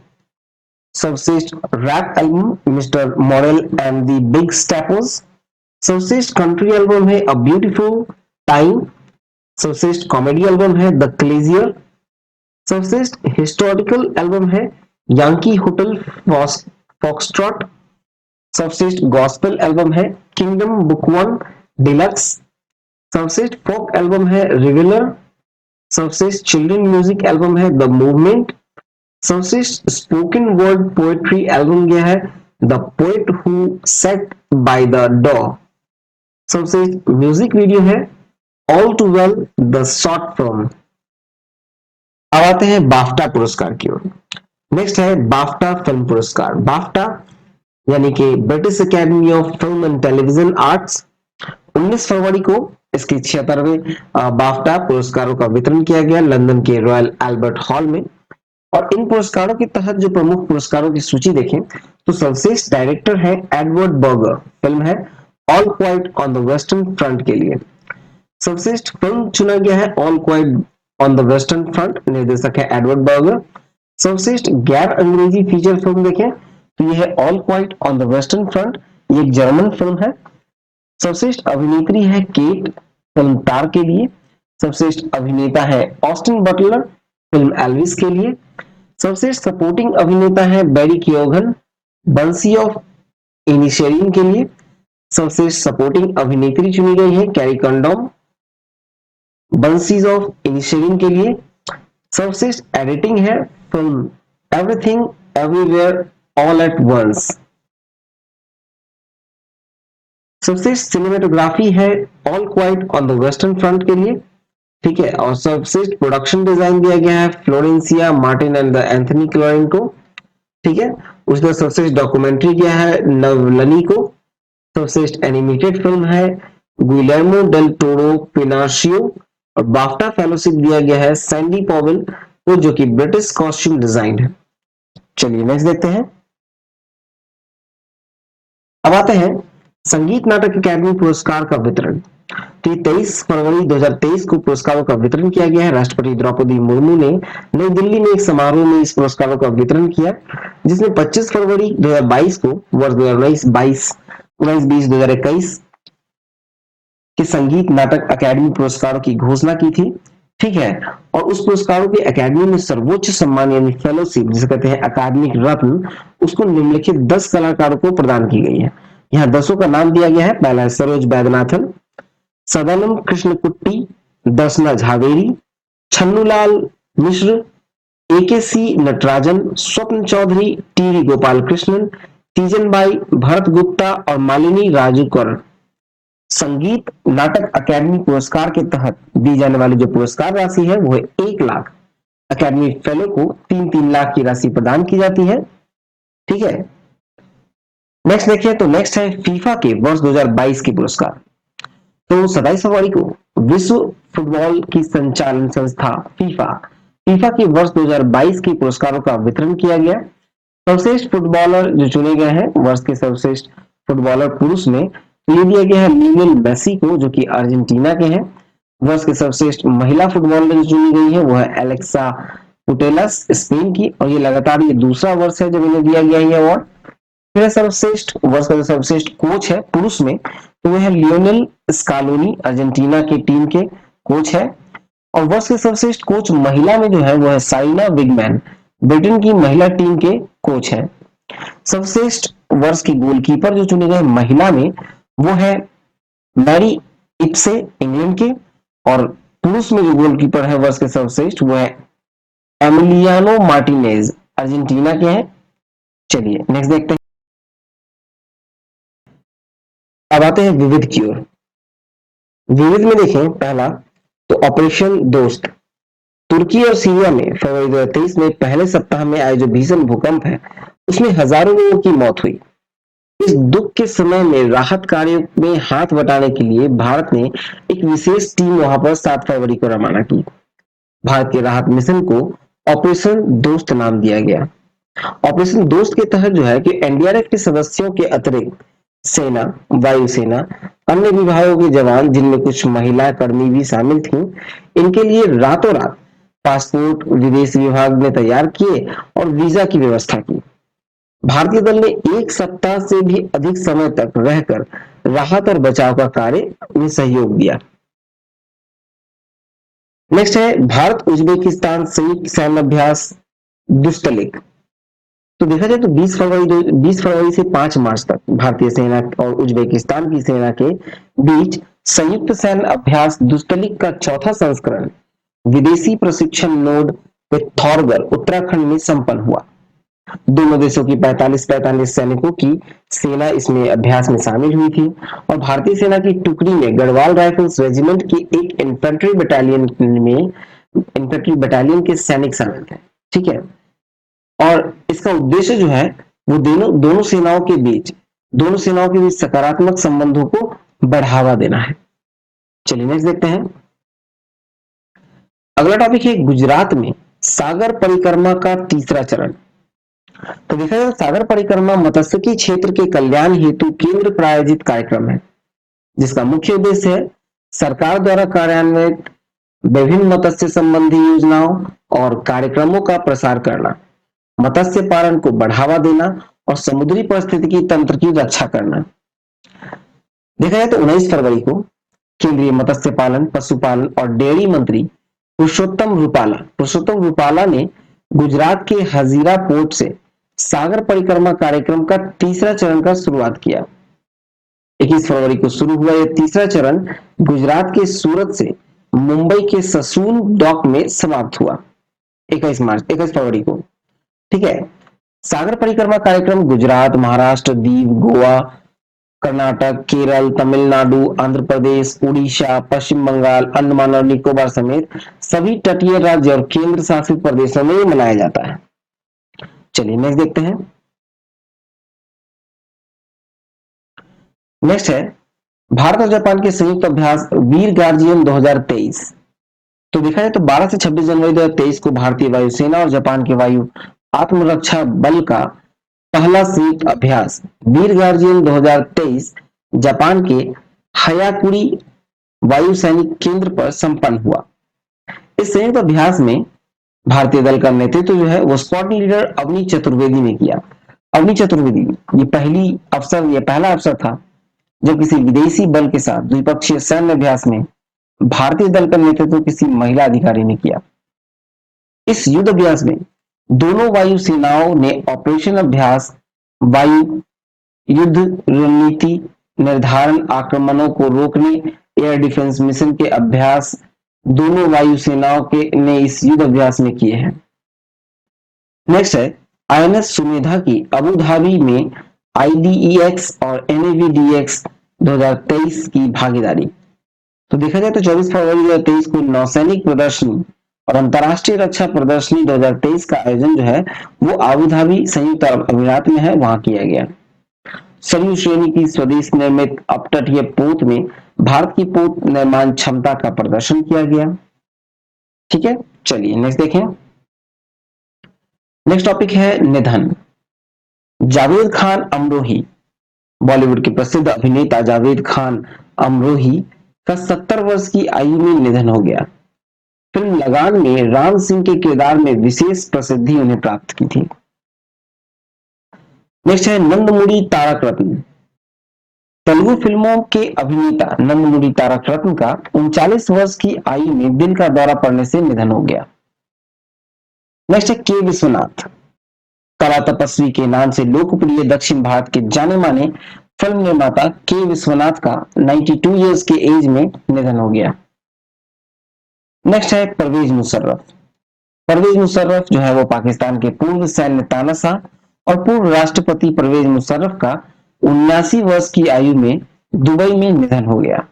सर्वश्रेष्ठ rap album mister Morale and the big स्टेपोज। सर्वश्रेष्ठ कंट्री एल्बम है अ ब्यूटीफुल टाइम। सर्वश्रेष्ठ कॉमेडी एल्बम है द क्लेजियर। सर्वश्रेष्ठ हिस्टोरिकल एल्बम है यांकी होटल फॉक्सट्रॉट। सर्वश्रेष्ठ गॉस्पेल एल्बम है किंगडम बुक वन डिलक्स। सर्वश्रेष्ठ फोक एल्बम है रिविलर। सर्वश्रेष्ठ चिल्ड्रन म्यूजिक एल्बम है द मूवमेंट। सर्वश्रेष्ठ स्पोकन वर्ड पोएट्री एल्बम गया है the poet who sat by the door. सर्वश्रेष्ठ म्यूजिक वीडियो है all too well the short film. अब आते हैं बाफ्टा पुरस्कार की ओर। नेक्स्ट है बाफ्टा फिल्म पुरस्कार। बाफ्टा यानी कि British academy of film and television arts 19 फरवरी को इसके 76वें बाफ्टा पुरस्कारों का वितरण किया गया लंदन के रॉयल एल्बर्ट हॉल में। और इन पुरस्कारों के तहत जो प्रमुख पुरस्कारों की सूची देखें तो सर्वश्रेष्ठ डायरेक्टर है एडवर्ड बर्गर। फिल्म है all quiet on the western front के लिए। सर्वश्रेष्ठ फिल्म चुना गया है all quiet on the western front. निर्देशक है एडवर्ड बर्गर। सर्वश्रेष्ठ गैर अंग्रेजी फीचर फिल्म देखें तो यह है all quiet on the western front. ये एक जर्मन फिल्म है। सर्वश्रेष्ठ अभिनेत्री है केट फिल्म तार के लिए। सर्वश्रेष्ठ अभिनेता है ऑस्टिन बटलर फिल्म एल्विस के लिए। सर्वश्रेष्ठ सपोर्टिंग अभिनेता है बैरी कियोगन बंसी ऑफ इनिशेरिन के लिए। सर्वश्रेष्ठ सपोर्टिंग अभिनेत्री चुनी गई है Kerry Condon Banshees of Inisherin के लिए। सर्वश्रेष्ठ एडिटिंग है film everything everywhere all at once. सर्वश्रेष्ठ सिनेमेटोग्राफी है all quiet on the western front के लिए। ठीक है। और सर्वश्रेष्ठ प्रोडक्शन डिजाइन दिया गया है Florencia Martin and the Anthony chlorine को। ठीक है। उसने सबसे डॉक्यूमेंट्री किया है नवलनी को। सर्वश्रेष्ठ एनिमेटेड फिल्म है गुइलेर्मो डेल टोरो पिनाशियो। और बाफ्टा फेलोशिप दिया गया है सैंडी पॉवेल को जो कि ब्रिटिश कॉस्ट्यूम डिजाइन है। चलिए नेक्स्ट देखते हैं। अब आते हैं संगीत नाटक अकादमी पुरस्कार का वितरण। तो 23 फरवरी 2023 को पुरस्कारों का वितरण किया गया है। राष्ट्रपति द्रौपदी मुर्मू ने नई दिल्ली में एक समारोह में इस पुरस्कारों का वितरण किया जिसमें 25 फरवरी 2022 को वर्ष 2019-20 के संगीत नाटक अकादमी पुरस्कारों की घोषणा की थी। ठीक है। और उस पुरस्कारों की अकादमी में सर्वोच्च सम्मान यानी फेलोशिप जिसे कहते हैं अकादमिक रत्न उसको निम्नलिखित 10 कलाकारों को प्रदान की गई है। यहाँ 10 का नाम दिया गया है। पहला है सरोज वैद्यनाथन, सदानंद कृष्णकुट्टी, दर्शना झावेरी, छन्नूलाल मिश्र, AKC नटराजन, स्वप्न चौधरी, टीवी गोपाल कृष्णन, तीजन बाई, भरत गुप्ता और मालिनी राजूकर। संगीत नाटक अकादमी पुरस्कार के तहत दी जाने वाली जो पुरस्कार राशि है वो है 1 लाख। अकादमी फेलो को 3-3 लाख की राशि प्रदान की जाती है। ठीक है। नेक्स्ट देखिए तो नेक्स्ट है फीफा के वर्ष 2022 के पुरस्कार। तो 27 फरवरी को विश्व फुटबॉल की संचालन संस्था फीफा के वर्ष 2022 के पुरस्कारों का वितरण किया गया। सर्वश्रेष्ठ फुटबॉलर जो चुने गए हैं वर्ष के सर्वश्रेष्ठ फुटबॉलर पुरुष में ये दिया गया है लियोनेल मेसी को जो कि अर्जेंटीना के हैं। वर्ष के सर्वश्रेष्ठ महिला फुटबॉलर जो चुनी गई है वो है एलेक्सा पुटेलस स्पेन की। और ये लगातार ये दूसरा वर्ष है जब इन्हें दिया गया ये अवार्ड। फिर सर्वश्रेष्ठ वर्ष का जो सर्वश्रेष्ठ कोच है पुरुष में तो वह है लियोनेल स्कालोनी अर्जेंटीना की टीम के कोच है। और वर्ष के सर्वश्रेष्ठ कोच महिला में जो है वो है साइना विगमैन ब्रिटेन की महिला टीम के कोच है। सर्वश्रेष्ठ वर्ष की गोलकीपर जो चुने गए महिला में वो है मैरी इप्से इंग्लैंड के। और पुरुष में जो गोलकीपर है वर्ष के सर्वश्रेष्ठ वो है एमिलियानो मार्टिनेज अर्जेंटीना के हैं। चलिए नेक्स्ट देखते हैं। अब आते हैं विविध की ओर। विविध में देखें पहला तो ऑपरेशन दोस्त तुर्की और सीरिया में फरवरी 2023 में पहले सप्ताह में आए जो भीषण भूकंप है, उसमें हजारों लोगों की मौत हुई। इस दुख के समय में राहत कार्यों में हाथ बटाने के लिए भारत ने एक विशेष टीम वहां पर 7 फरवरी को रवाना की। भारत के राहत मिशन को ऑपरेशन दोस्त नाम दिया गया। ऑपरेशन दोस्त के तहत जो है कि एनडीआरएफ के सदस्यों के अतिरिक्त सेना, वायुसेना, अन्य विभागों के जवान, जिनमें कुछ महिला कर्मी भी शामिल थीं, इनके लिए रातों रात पासपोर्ट विदेश विभाग ने तैयार किए और वीजा की व्यवस्था की। भारतीय दल ने 1 सप्ताह से भी अधिक समय तक रहकर राहत और बचाव का कार्य में सहयोग दिया। नेक्स्ट है भारत उज्बेकिस्तान संयुक्त सैन्य अभ्यास दुस्तलिक। तो देखा जाए तो 20 फरवरी से 5 मार्च तक भारतीय सेना और उज्बेकिस्तान की सेना के बीच संयुक्त सैन्य अभ्यास दुस्तलिक का चौथा संस्करण विदेशी प्रशिक्षण नोड पिथौरागढ़ उत्तराखंड में संपन्न हुआ। दोनों देशों की 45 सैनिकों की सेना इसमें अभ्यास में शामिल हुई थी और भारतीय सेना की टुकड़ी में गढ़वाल राइफल्स रेजिमेंट की एक इन्फेंट्री बटालियन के सैनिक शामिल थे। ठीक है, और इसका उद्देश्य जो है वो दोनों सेनाओं के बीच सकारात्मक संबंधों को बढ़ावा देना है। चलिए नेक्स्ट देखते हैं। अगला टॉपिक है गुजरात में सागर परिक्रमा का तीसरा चरण। तो देखा जाए सागर परिक्रमा मत्स्यिकी क्षेत्र के कल्याण हेतु केंद्र प्रायोजित कार्यक्रम है, जिसका मुख्य उद्देश्य है सरकार द्वारा कार्यान्वित विभिन्न मत्स्य संबंधी योजनाओं और कार्यक्रमों का प्रसार करना, मत्स्य पालन को बढ़ावा देना और समुद्री परिस्थितिकी तंत्र की रक्षा करना। देखा जाए तो 19 फरवरी को केंद्रीय मत्स्य पालन, पशुपालन और डेयरी मंत्री पुरुषोत्तम रूपाला ने गुजरात के हजीरा पोर्ट से सागर परिक्रमा कार्यक्रम का तीसरा चरण का शुरुआत किया। 21 फरवरी को शुरू हुआ यह तीसरा चरण गुजरात के सूरत से मुंबई के ससून डॉक में समाप्त हुआ 21 फरवरी को। ठीक है, सागर परिक्रमा कार्यक्रम गुजरात, महाराष्ट्र, दीव, गोवा, कर्नाटक, केरल, तमिलनाडु, आंध्र प्रदेश, उड़ीसा, पश्चिम बंगाल, अंडमान और निकोबार समेत सभी तटीय राज्य और केंद्र शासित प्रदेशों में मनाया जाता है। चलिए नेक्स्ट देखते हैं। नेक्स्ट है भारत और जापान के संयुक्त अभ्यास वीर गार्जियन 2023। तो देखा जाए तो 12 से 26 जनवरी 2023 को भारतीय वायुसेना और जापान के वायु आत्मरक्षा बल का पहला संयुक्त अभ्यास वीर गार्जियन 2023 जापान के हयाकुरी वायु सैनिक केंद्र पर संपन्न हुआ। इस संयुक्त अभ्यास में भारतीय दल का नेतृत्व जो है वो स्क्वाड लीडर अवनी चतुर्वेदी ने किया। अवनी चतुर्वेदी ये पहला अवसर था जब किसी विदेशी बल के साथ द्विपक्षीय सैन्य अभ्यास में भारतीय दल का नेतृत्व किसी महिला अधिकारी ने किया। इस युद्ध अभ्यास में दोनों वायु सेनाओं ने ऑपरेशन अभ्यास, वायु युद्ध रणनीति निर्धारण, आक्रमणों को रोकने, एयर डिफेंस मिशन के अभ्यास दोनों वायु सेनाओं ने इस युद्ध अभ्यास में किए हैं। नेक्स्ट है आईएनएस सुमेधा की अबू धाबी में आईडीईएक्स और एनएवीडीएक्स 2023 की भागीदारी। तो देखा जाए तो 24 फरवरी 2023 को नौसैनिक प्रदर्शनी और अंतरराष्ट्रीय रक्षा प्रदर्शनी 2023 का आयोजन जो है वो अबू धाबी संयुक्त अरब अमीरात में है, वहां किया गया। सरयू श्रेणी की स्वदेश निर्मित अपतटीय पोत में भारत की पोत निर्माण क्षमता का प्रदर्शन किया गया। ठीक है, चलिए नेक्स्ट देखें। नेक्स्ट टॉपिक है निधन। जावेद खान अमरोही, बॉलीवुड के प्रसिद्ध अभिनेता जावेद खान अमरोही का 70 वर्ष की आयु में निधन हो गया। फिल्म लगान में राम सिंह के किरदार में विशेष प्रसिद्धि उन्हें प्राप्त की थी। नेक्स्ट है नंदमुरी तारक रत्न। तेलुगु फिल्मों के अभिनेता नंदमुरी तारक रत्न का 39 वर्ष की आयु में दिल का दौरा पड़ने से निधन हो गया। नेक्स्ट है के विश्वनाथ। कला तपस्वी के नाम से लोकप्रिय दक्षिण भारत के जाने माने फिल्म निर्माता के विश्वनाथ का 92 इयर्स के एज में निधन हो गया। नेक्स्ट है परवेज मुशर्रफ। परवेज मुशर्रफ जो है वो पाकिस्तान के पूर्व सैन्य तानाशाह और पूर्व राष्ट्रपति परवेज मुशर्रफ का 79 वर्ष की आयु में दुबई में निधन हो गया।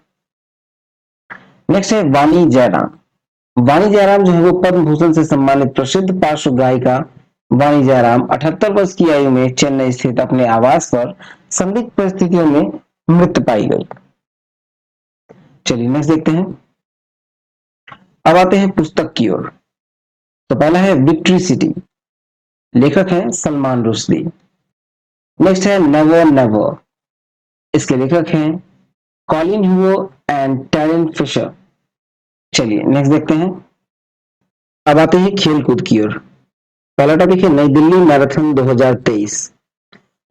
नेक्स्ट है वानी जयराम। वाणी जयराम जो है वो पद्म भूषण से सम्मानित प्रसिद्ध पार्श्व गायिका वाणी जयराम 78 वर्ष की आयु में चेन्नई स्थित अपने आवास पर संदिग्ध परिस्थितियों में मृत पाई गई। चलिए नेक्स्ट देखते हैं। अब आते हैं पुस्तक की ओर। तो पहला है विक्ट्री सिटी, लेखक है सलमान रुश्दी। नेक्स्ट है नेवर नेवर, इसके लेखक हैं Colin Hugo and Tarryn Fisher. चलिए नेक्स्ट देखते हैं। अब आते हैं खेल कूद की ओर। पहला टॉपिक है नई दिल्ली मैराथन 2023।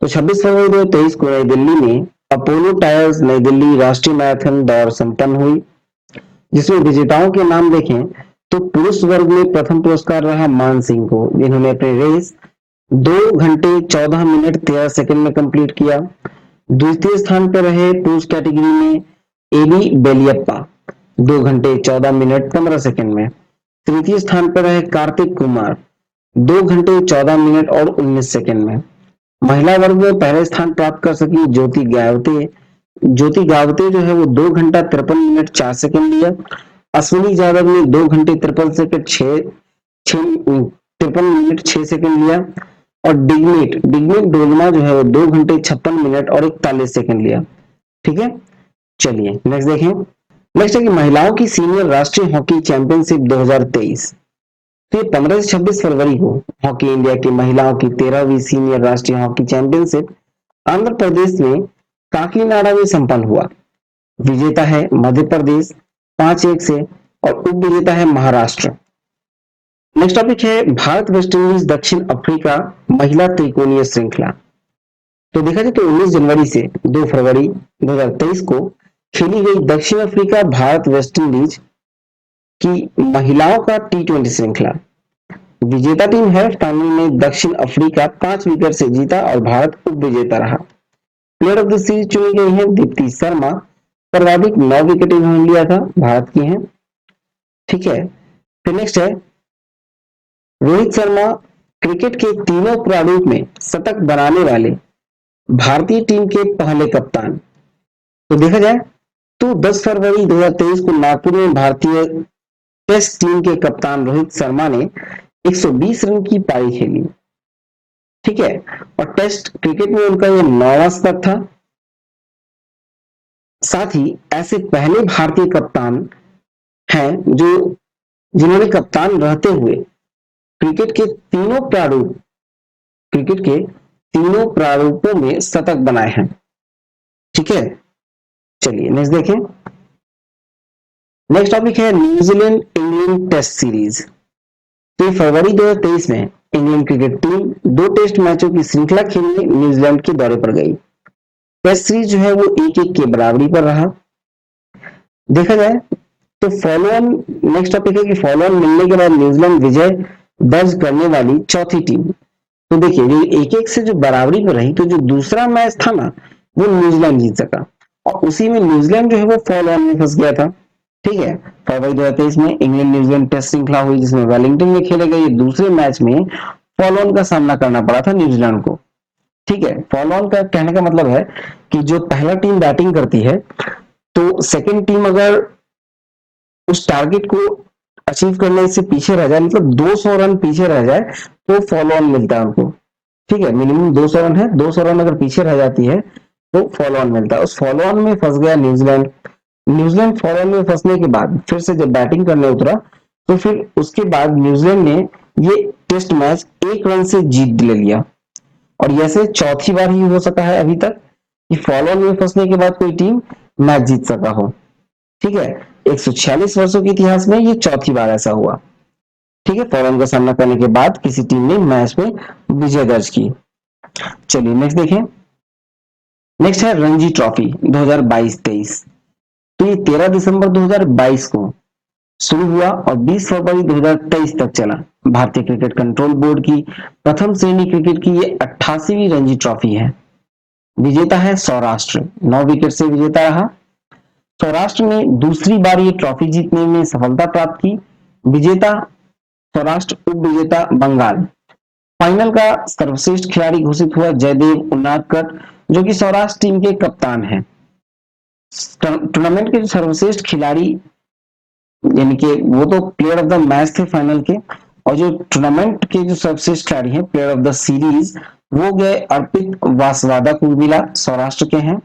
तो 26 फरवरी 2023 को नई दिल्ली में अपोलो टायर्स नई दिल्ली राष्ट्रीय मैराथन दौड़ संपन्न हुई, जिसमें विजेताओं के नाम देखें तो पुरुष वर्ग में प्रथम पुरस्कार रहा मान सिंह को, जिन्होंने अपनी रेस 2 घंटे 14 मिनट 13 सेकंड में कंप्लीट किया। द्वितीय स्थान पर रहे पुरुष कैटेगरी में एबी बेलियप्पा 2 घंटे 14 मिनट 15 सेकंड में। तृतीय स्थान पर रहे कार्तिक कुमार 2 घंटे 14 मिनट और 19 सेकंड में। महिला वर्ग में पहले स्थान प्राप्त कर सकी ज्योति गावते जो है वो 2 घंटा 53 मिनट 4 सेकंड लिया। अश्विनी यादव ने 2 घंटे 53 मिनट 6 लिया। और डिग्निट डोलमा जो है वो 2 घंटे 56 मिनट और 41 सेकंड लिया। ठीक है, चलिए नेक्स्ट देखें। नेक्स्ट है कि महिलाओं की सीनियर राष्ट्रीय हॉकी चैंपियनशिप 2023। तो ये 15 से 26 फरवरी को हॉकी इंडिया की महिलाओं की 13वीं सीनियर राष्ट्रीय हॉकी चैंपियनशिप आंध्र प्रदेश में काकीनाडा में संपन्न हुआ। विजेता है मध्य प्रदेश 5-1 से और उप विजेता है महाराष्ट्र। नेक्स्ट टॉपिक है भारत वेस्ट इंडीज दक्षिण अफ्रीका महिला त्रिकोणीय श्रृंखला। तो देखा जाए तो 19 जनवरी से 2 फरवरी 2023 को खेली गई दक्षिण अफ्रीका भारत वेस्ट इंडीज की महिलाओं का T20 श्रृंखला। विजेता टीम है फाइनल में दक्षिण अफ्रीका 5 विकेट से जीता और भारत उप विजेता रहा। प्लेयर ऑफ द सीरीज चुनी गई है दीप्ति शर्मा, सर्वाधिक 9 विकेट इन्होंने लिया था, भारत की हैं। ठीक है, फिर नेक्स्ट है रोहित शर्मा क्रिकेट के तीनों प्रारूप में शतक बनाने वाले भारतीय टीम के पहले कप्तान। तो देखा जाए तो 10 फरवरी 2023 को नागपुर में भारतीय टेस्ट टीम के कप्तान रोहित शर्मा ने 120 रन की पारी खेली। ठीक है, और टेस्ट क्रिकेट में उनका यह 9वां शतक था। साथ ही ऐसे पहले भारतीय कप्तान हैं जिन्होंने कप्तान रहते हुए क्रिकेट के तीनों प्रारूपों में शतक बनाए हैं। ठीक है, चलिए नेक्स्ट देखें। नेक्स्ट टॉपिक है न्यूजीलैंड इंग्लैंड टेस्ट सीरीज। तो फरवरी 2023 में इंग्लैंड क्रिकेट टीम 2 टेस्ट मैचों की श्रृंखला खेलने न्यूजीलैंड के दौरे पर गई। टेस्ट सीरीज जो है वो 1-1 के बराबरी पर रहा। देखा जाए तो फॉलो ऑन, नेक्स्ट टॉपिक है कि फॉलो ऑन मिलने के बाद न्यूजीलैंड विजय दर्ज करने वाली चौथी टीम। तो देखिए ये 1-1 से जो बराबरी पर रही, तो जो दूसरा मैच था ना वो न्यूजीलैंड जीत सका और उसी में न्यूजीलैंड जो है वो फॉलो ऑन में फंस गया था। ठीक है, फरवरी 2023 में इंग्लैंड न्यूजीलैंड टेस्ट श्रृंखला हुई, जिसमें वेलिंगटन में खेले गए दूसरे मैच में फॉलो ऑन का सामना करना पड़ा था न्यूजीलैंड को। ठीक है, फॉलो ऑन का कहने का मतलब है कि जो पहला टीम बैटिंग करती है तो सेकंड टीम अगर उस टारगेट को अचीव करने से पीछे रह जाए, मतलब 200 रन पीछे रह जाए तो फॉलो ऑन मिलता है उनको। ठीक है, मिनिमम 200 रन है, 200 रन अगर पीछे रह जाती है तो फॉलो ऑन मिलता है। उस फॉलो ऑन में फंस गया न्यूजीलैंड फॉलो ऑन में फंसने के बाद फिर से जब बैटिंग करने उतरा तो फिर उसके बाद न्यूजीलैंड ने ये टेस्ट मैच 1 रन से जीत ले लिया और ऐसे चौथी बार ही हो सका है अभी तक कि फॉलो ऑन में फंसने के बाद कोई टीम मैच जीत सका हो। ठीक है, 146 वर्षों के इतिहास में ये चौथी बार ऐसा हुआ। ठीक है, फॉलो ऑन का सामना करने के बाद किसी टीम ने मैच में विजय दर्ज की। चलिए नेक्स्ट देखें। नेक्स्ट है रणजी ट्रॉफी 2022-23। तो ये 13 दिसंबर 2022 को शुरू हुआ और 20 फरवरी 2023 तक चला। भारतीय क्रिकेट कंट्रोल बोर्ड की प्रथम श्रेणी क्रिकेट की ये 88वीं रणजी ट्रॉफी है। विजेता है सौराष्ट्र, 9 विकेट से विजेता रहा। सौराष्ट्र ने दूसरी बार ये ट्रॉफी जीतने में सफलता प्राप्त की। विजेता सौराष्ट्र, उप विजेता बंगाल। फाइनल का सर्वश्रेष्ठ खिलाड़ी घोषित हुआ जयदेव उनादकट, जो कि सौराष्ट्र टीम के कप्तान हैं। टूर्नामेंट के सर्वश्रेष्ठ खिलाड़ी यानी कि वो तो प्लेयर ऑफ द मैच थे फाइनल के, और जो टूर्नामेंट के जो सर्वश्रेष्ठ खिलाड़ी हैं, प्लेयर ऑफ द सीरीज, वो गए अर्पित वासवादा को मिला, सौराष्ट्र के हैं।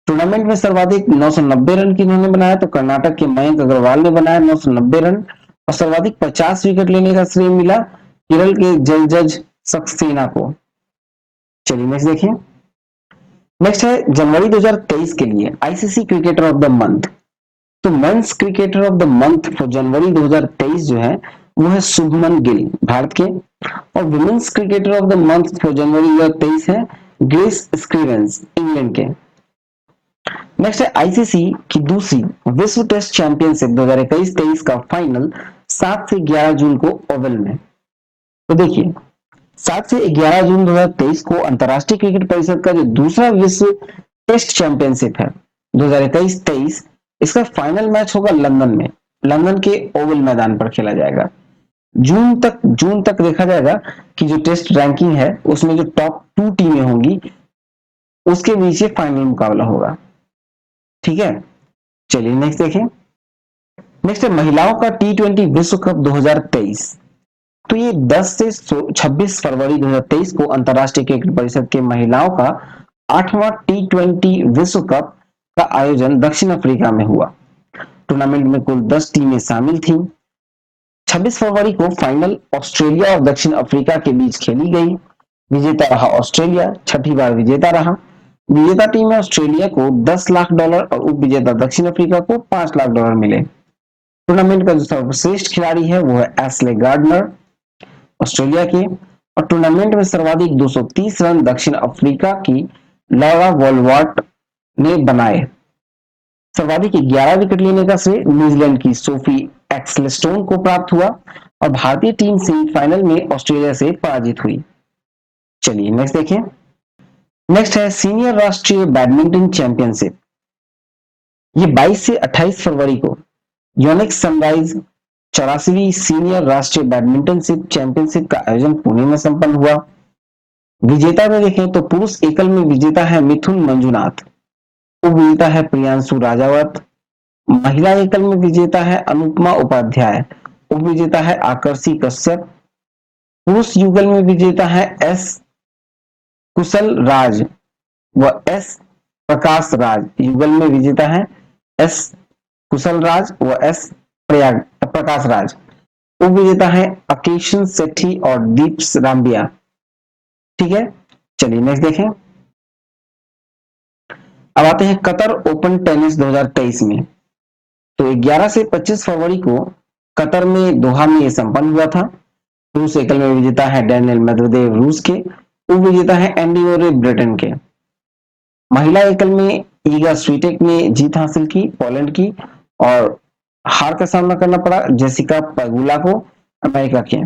टूर्नामेंट में सर्वाधिक 990 रन की इन्होंने बनाया, तो कर्नाटक के मयंक अग्रवाल ने बनाया 990 रन, और सर्वाधिक 50 विकेट लेने का श्रेय मिला केरल के जलजज सक्सेना को। चलिए नेक्स्ट देखिए। नेक्स्ट है जनवरी 2023 के लिए ICC cricketer of the month. तो men's cricketer of the month for January 2023 जो है वो है शुभमन गिल, भारत के। और womens cricketer of the month for January 2023 है ग्रेस स्टीवेंस, इंग्लैंड के। नेक्स्ट है आईसीसी की दूसरी विश्व टेस्ट चैंपियनशिप 2021-23 का फाइनल 7 से 11 जून को ओवल में। तो देखिए 7 से 11 जून 2023 को अंतरराष्ट्रीय क्रिकेट परिषद का जो दूसरा विश्व टेस्ट चैंपियनशिप है 2021-23, इसका फाइनल मैच होगा लंदन में, लंदन के ओवल मैदान पर खेला जाएगा। जून तक देखा जाएगा कि जो टेस्ट रैंकिंग है उसमें जो टॉप 2 टीमें होंगी उसके बीच फाइनल मुकाबला होगा। ठीक है, चलिए नेक्स्ट देखें। नेक्स्ट है महिलाओं का T20 विश्व कप 2023। तो ये 10 से 26 फरवरी 2023 को अंतरराष्ट्रीय क्रिकेट परिषद के महिलाओं का 8वां T20 विश्व कप का आयोजन दक्षिण अफ्रीका में हुआ। टूर्नामेंट में कुल 10 टीमें शामिल थीं। 26 फरवरी को फाइनल ऑस्ट्रेलिया और दक्षिण अफ्रीका के बीच खेली गई। विजेता रहा ऑस्ट्रेलिया, छठी बार विजेता रहा। विजेता टीम में ऑस्ट्रेलिया को $10 लाख और उप विजेता दक्षिण अफ्रीका को $5 लाख मिले। टूर्नामेंट का जो सर्वश्रेष्ठ खिलाड़ी है वो है एशले गार्डनर, ऑस्ट्रेलिया के। और टूर्नामेंट में सर्वाधिक 230 रन दक्षिण अफ्रीका की लॉरा वॉलवर्ट ने बनाए। सर्वाधिक 11 विकेट लेने का श्रेय न्यूजीलैंड की सोफी एक्सलेस्टोन को प्राप्त हुआ, और भारतीय टीम सेमीफाइनल में ऑस्ट्रेलिया से पराजित हुई। चलिए नेक्स्ट देखें। नेक्स्ट है सीनियर राष्ट्रीय बैडमिंटन चैंपियनशिप। ये 22 से 28 फरवरी को योनिक्स सनराइज 84वीं सीनियर राष्ट्रीय बैडमिंटन चैंपियनशिप का आयोजन पुणे में संपन्न हुआ। विजेता में देखें तो पुरुष एकल में विजेता है मिथुन मंजुनाथ, उप विजेता है प्रियांशु राजावत। महिला एकल में विजेता है अनुपमा उपाध्याय, उप विजेता है आकर्षी कश्यप। पुरुष युगल में विजेता है एस कुशल राज व एस प्रकाश राज। युगल में विजेता है एस कुशल राज व एस प्रकाश राज। उप विजेता है अकेशन सेठी और दीप्स रामबिया। ठीक है, चलिए नेक्स्ट देखें। अब आते हैं कतर ओपन टेनिस 2023 में। तो 11 से 25 फरवरी को कतर में दोहा में यह संपन्न हुआ था। पुरुष एकल में विजेता है डैनियल मेदवेदेव रूस के, उप विजेता है एंडी मोरे ब्रिटेन के। महिला एकल में ईगा स्वीटेक ने जीत हासिल की पोलैंड की, और हार का सामना करना पड़ा जेसिका पेगुला को, अमेरिका के।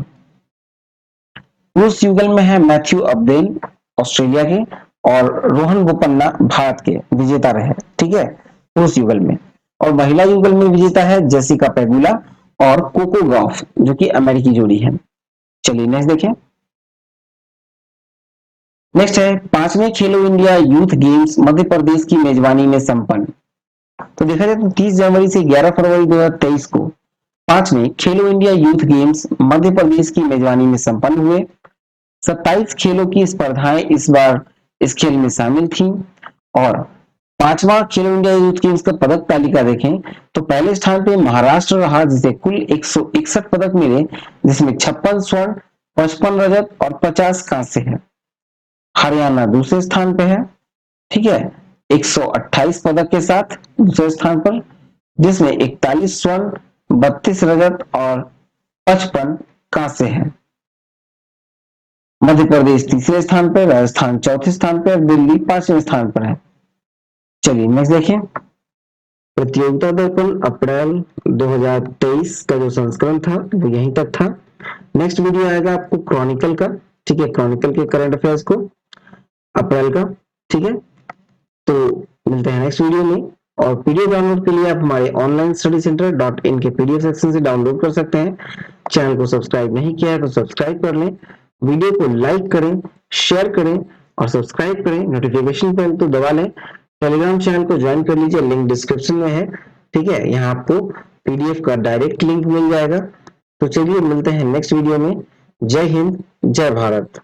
पुरुष युगल में है मैथ्यू अब्देल ऑस्ट्रेलिया के, और रोहन बोपन्ना भारत के विजेता रहे। ठीक है, पुरुष युगल में। और महिला युगल में विजेता है जेसिका पेगुला और कोको गॉफ, जो कि अमेरिकी जोड़ी है। चलिए नेक्स्ट देखें। नेक्स्ट है 5वें खेलो India youth games Madhya Pradesh की मेजबानी में संपन्न। तो देखा जाए तो 30 जनवरी से 11 फरवरी 2023 को 5वें खेलो India youth games Madhya Pradesh की मेजबानी में संपन्न हुए। 27 खेलों की स्पर्धाएं इस बार इस खेल में शामिल थीं, और 5वां खेलो इंडिया यूथ गेम्स का पदक तालिका देखें तो पहले स्थान पे महाराष्ट्र रहा, जिसे कुल 161 पदक मिले, जिसमें 56 स्वर्ण, 55 रजत और 50 कांस्य है। हरियाणा दूसरे स्थान पे है। ठीक है, 128 पदक के साथ दूसरे स्थान पर, जिसमें 41 स्वर्ण, 32 रजत और 55 कांस्य है। मध्य प्रदेश तीसरे स्थान पर, राजस्थान चौथे स्थान पर, दिल्ली 5वें स्थान पर है। चलिए नेक्स्ट देखें। प्रतियोगिता दर्पण अप्रैल 2023 का जो संस्करण था वो यहीं तक था। नेक्स्ट वीडियो आएगा आपको क्रॉनिकल का। ठीक है, क्रॉनिकल के करंट अफेयर्स को अप्रैल का। ठीक है, तो मिलते हैं नेक्स्ट वीडियो में। और पीडीएफ डाउनलोड के लिए आप हमारे onlinestudycenter.in के पीडीएफ सेक्शन से डाउनलोड कर सकते हैं। चैनल को सब्सक्राइब नहीं किया है तो सब्सक्राइब कर लें, वीडियो को लाइक करें, शेयर करें और सब्सक्राइब करें। नोटिफिकेशन बेल तो दबा लें। टेलीग्राम चैनल को ज्वाइन कर लीजिए, लिंक डिस्क्रिप्शन में है। ठीक है, यहाँ आपको पीडीएफ का डायरेक्ट लिंक मिल जाएगा। तो चलिए मिलते हैं नेक्स्ट वीडियो में। जय हिंद, जय भारत।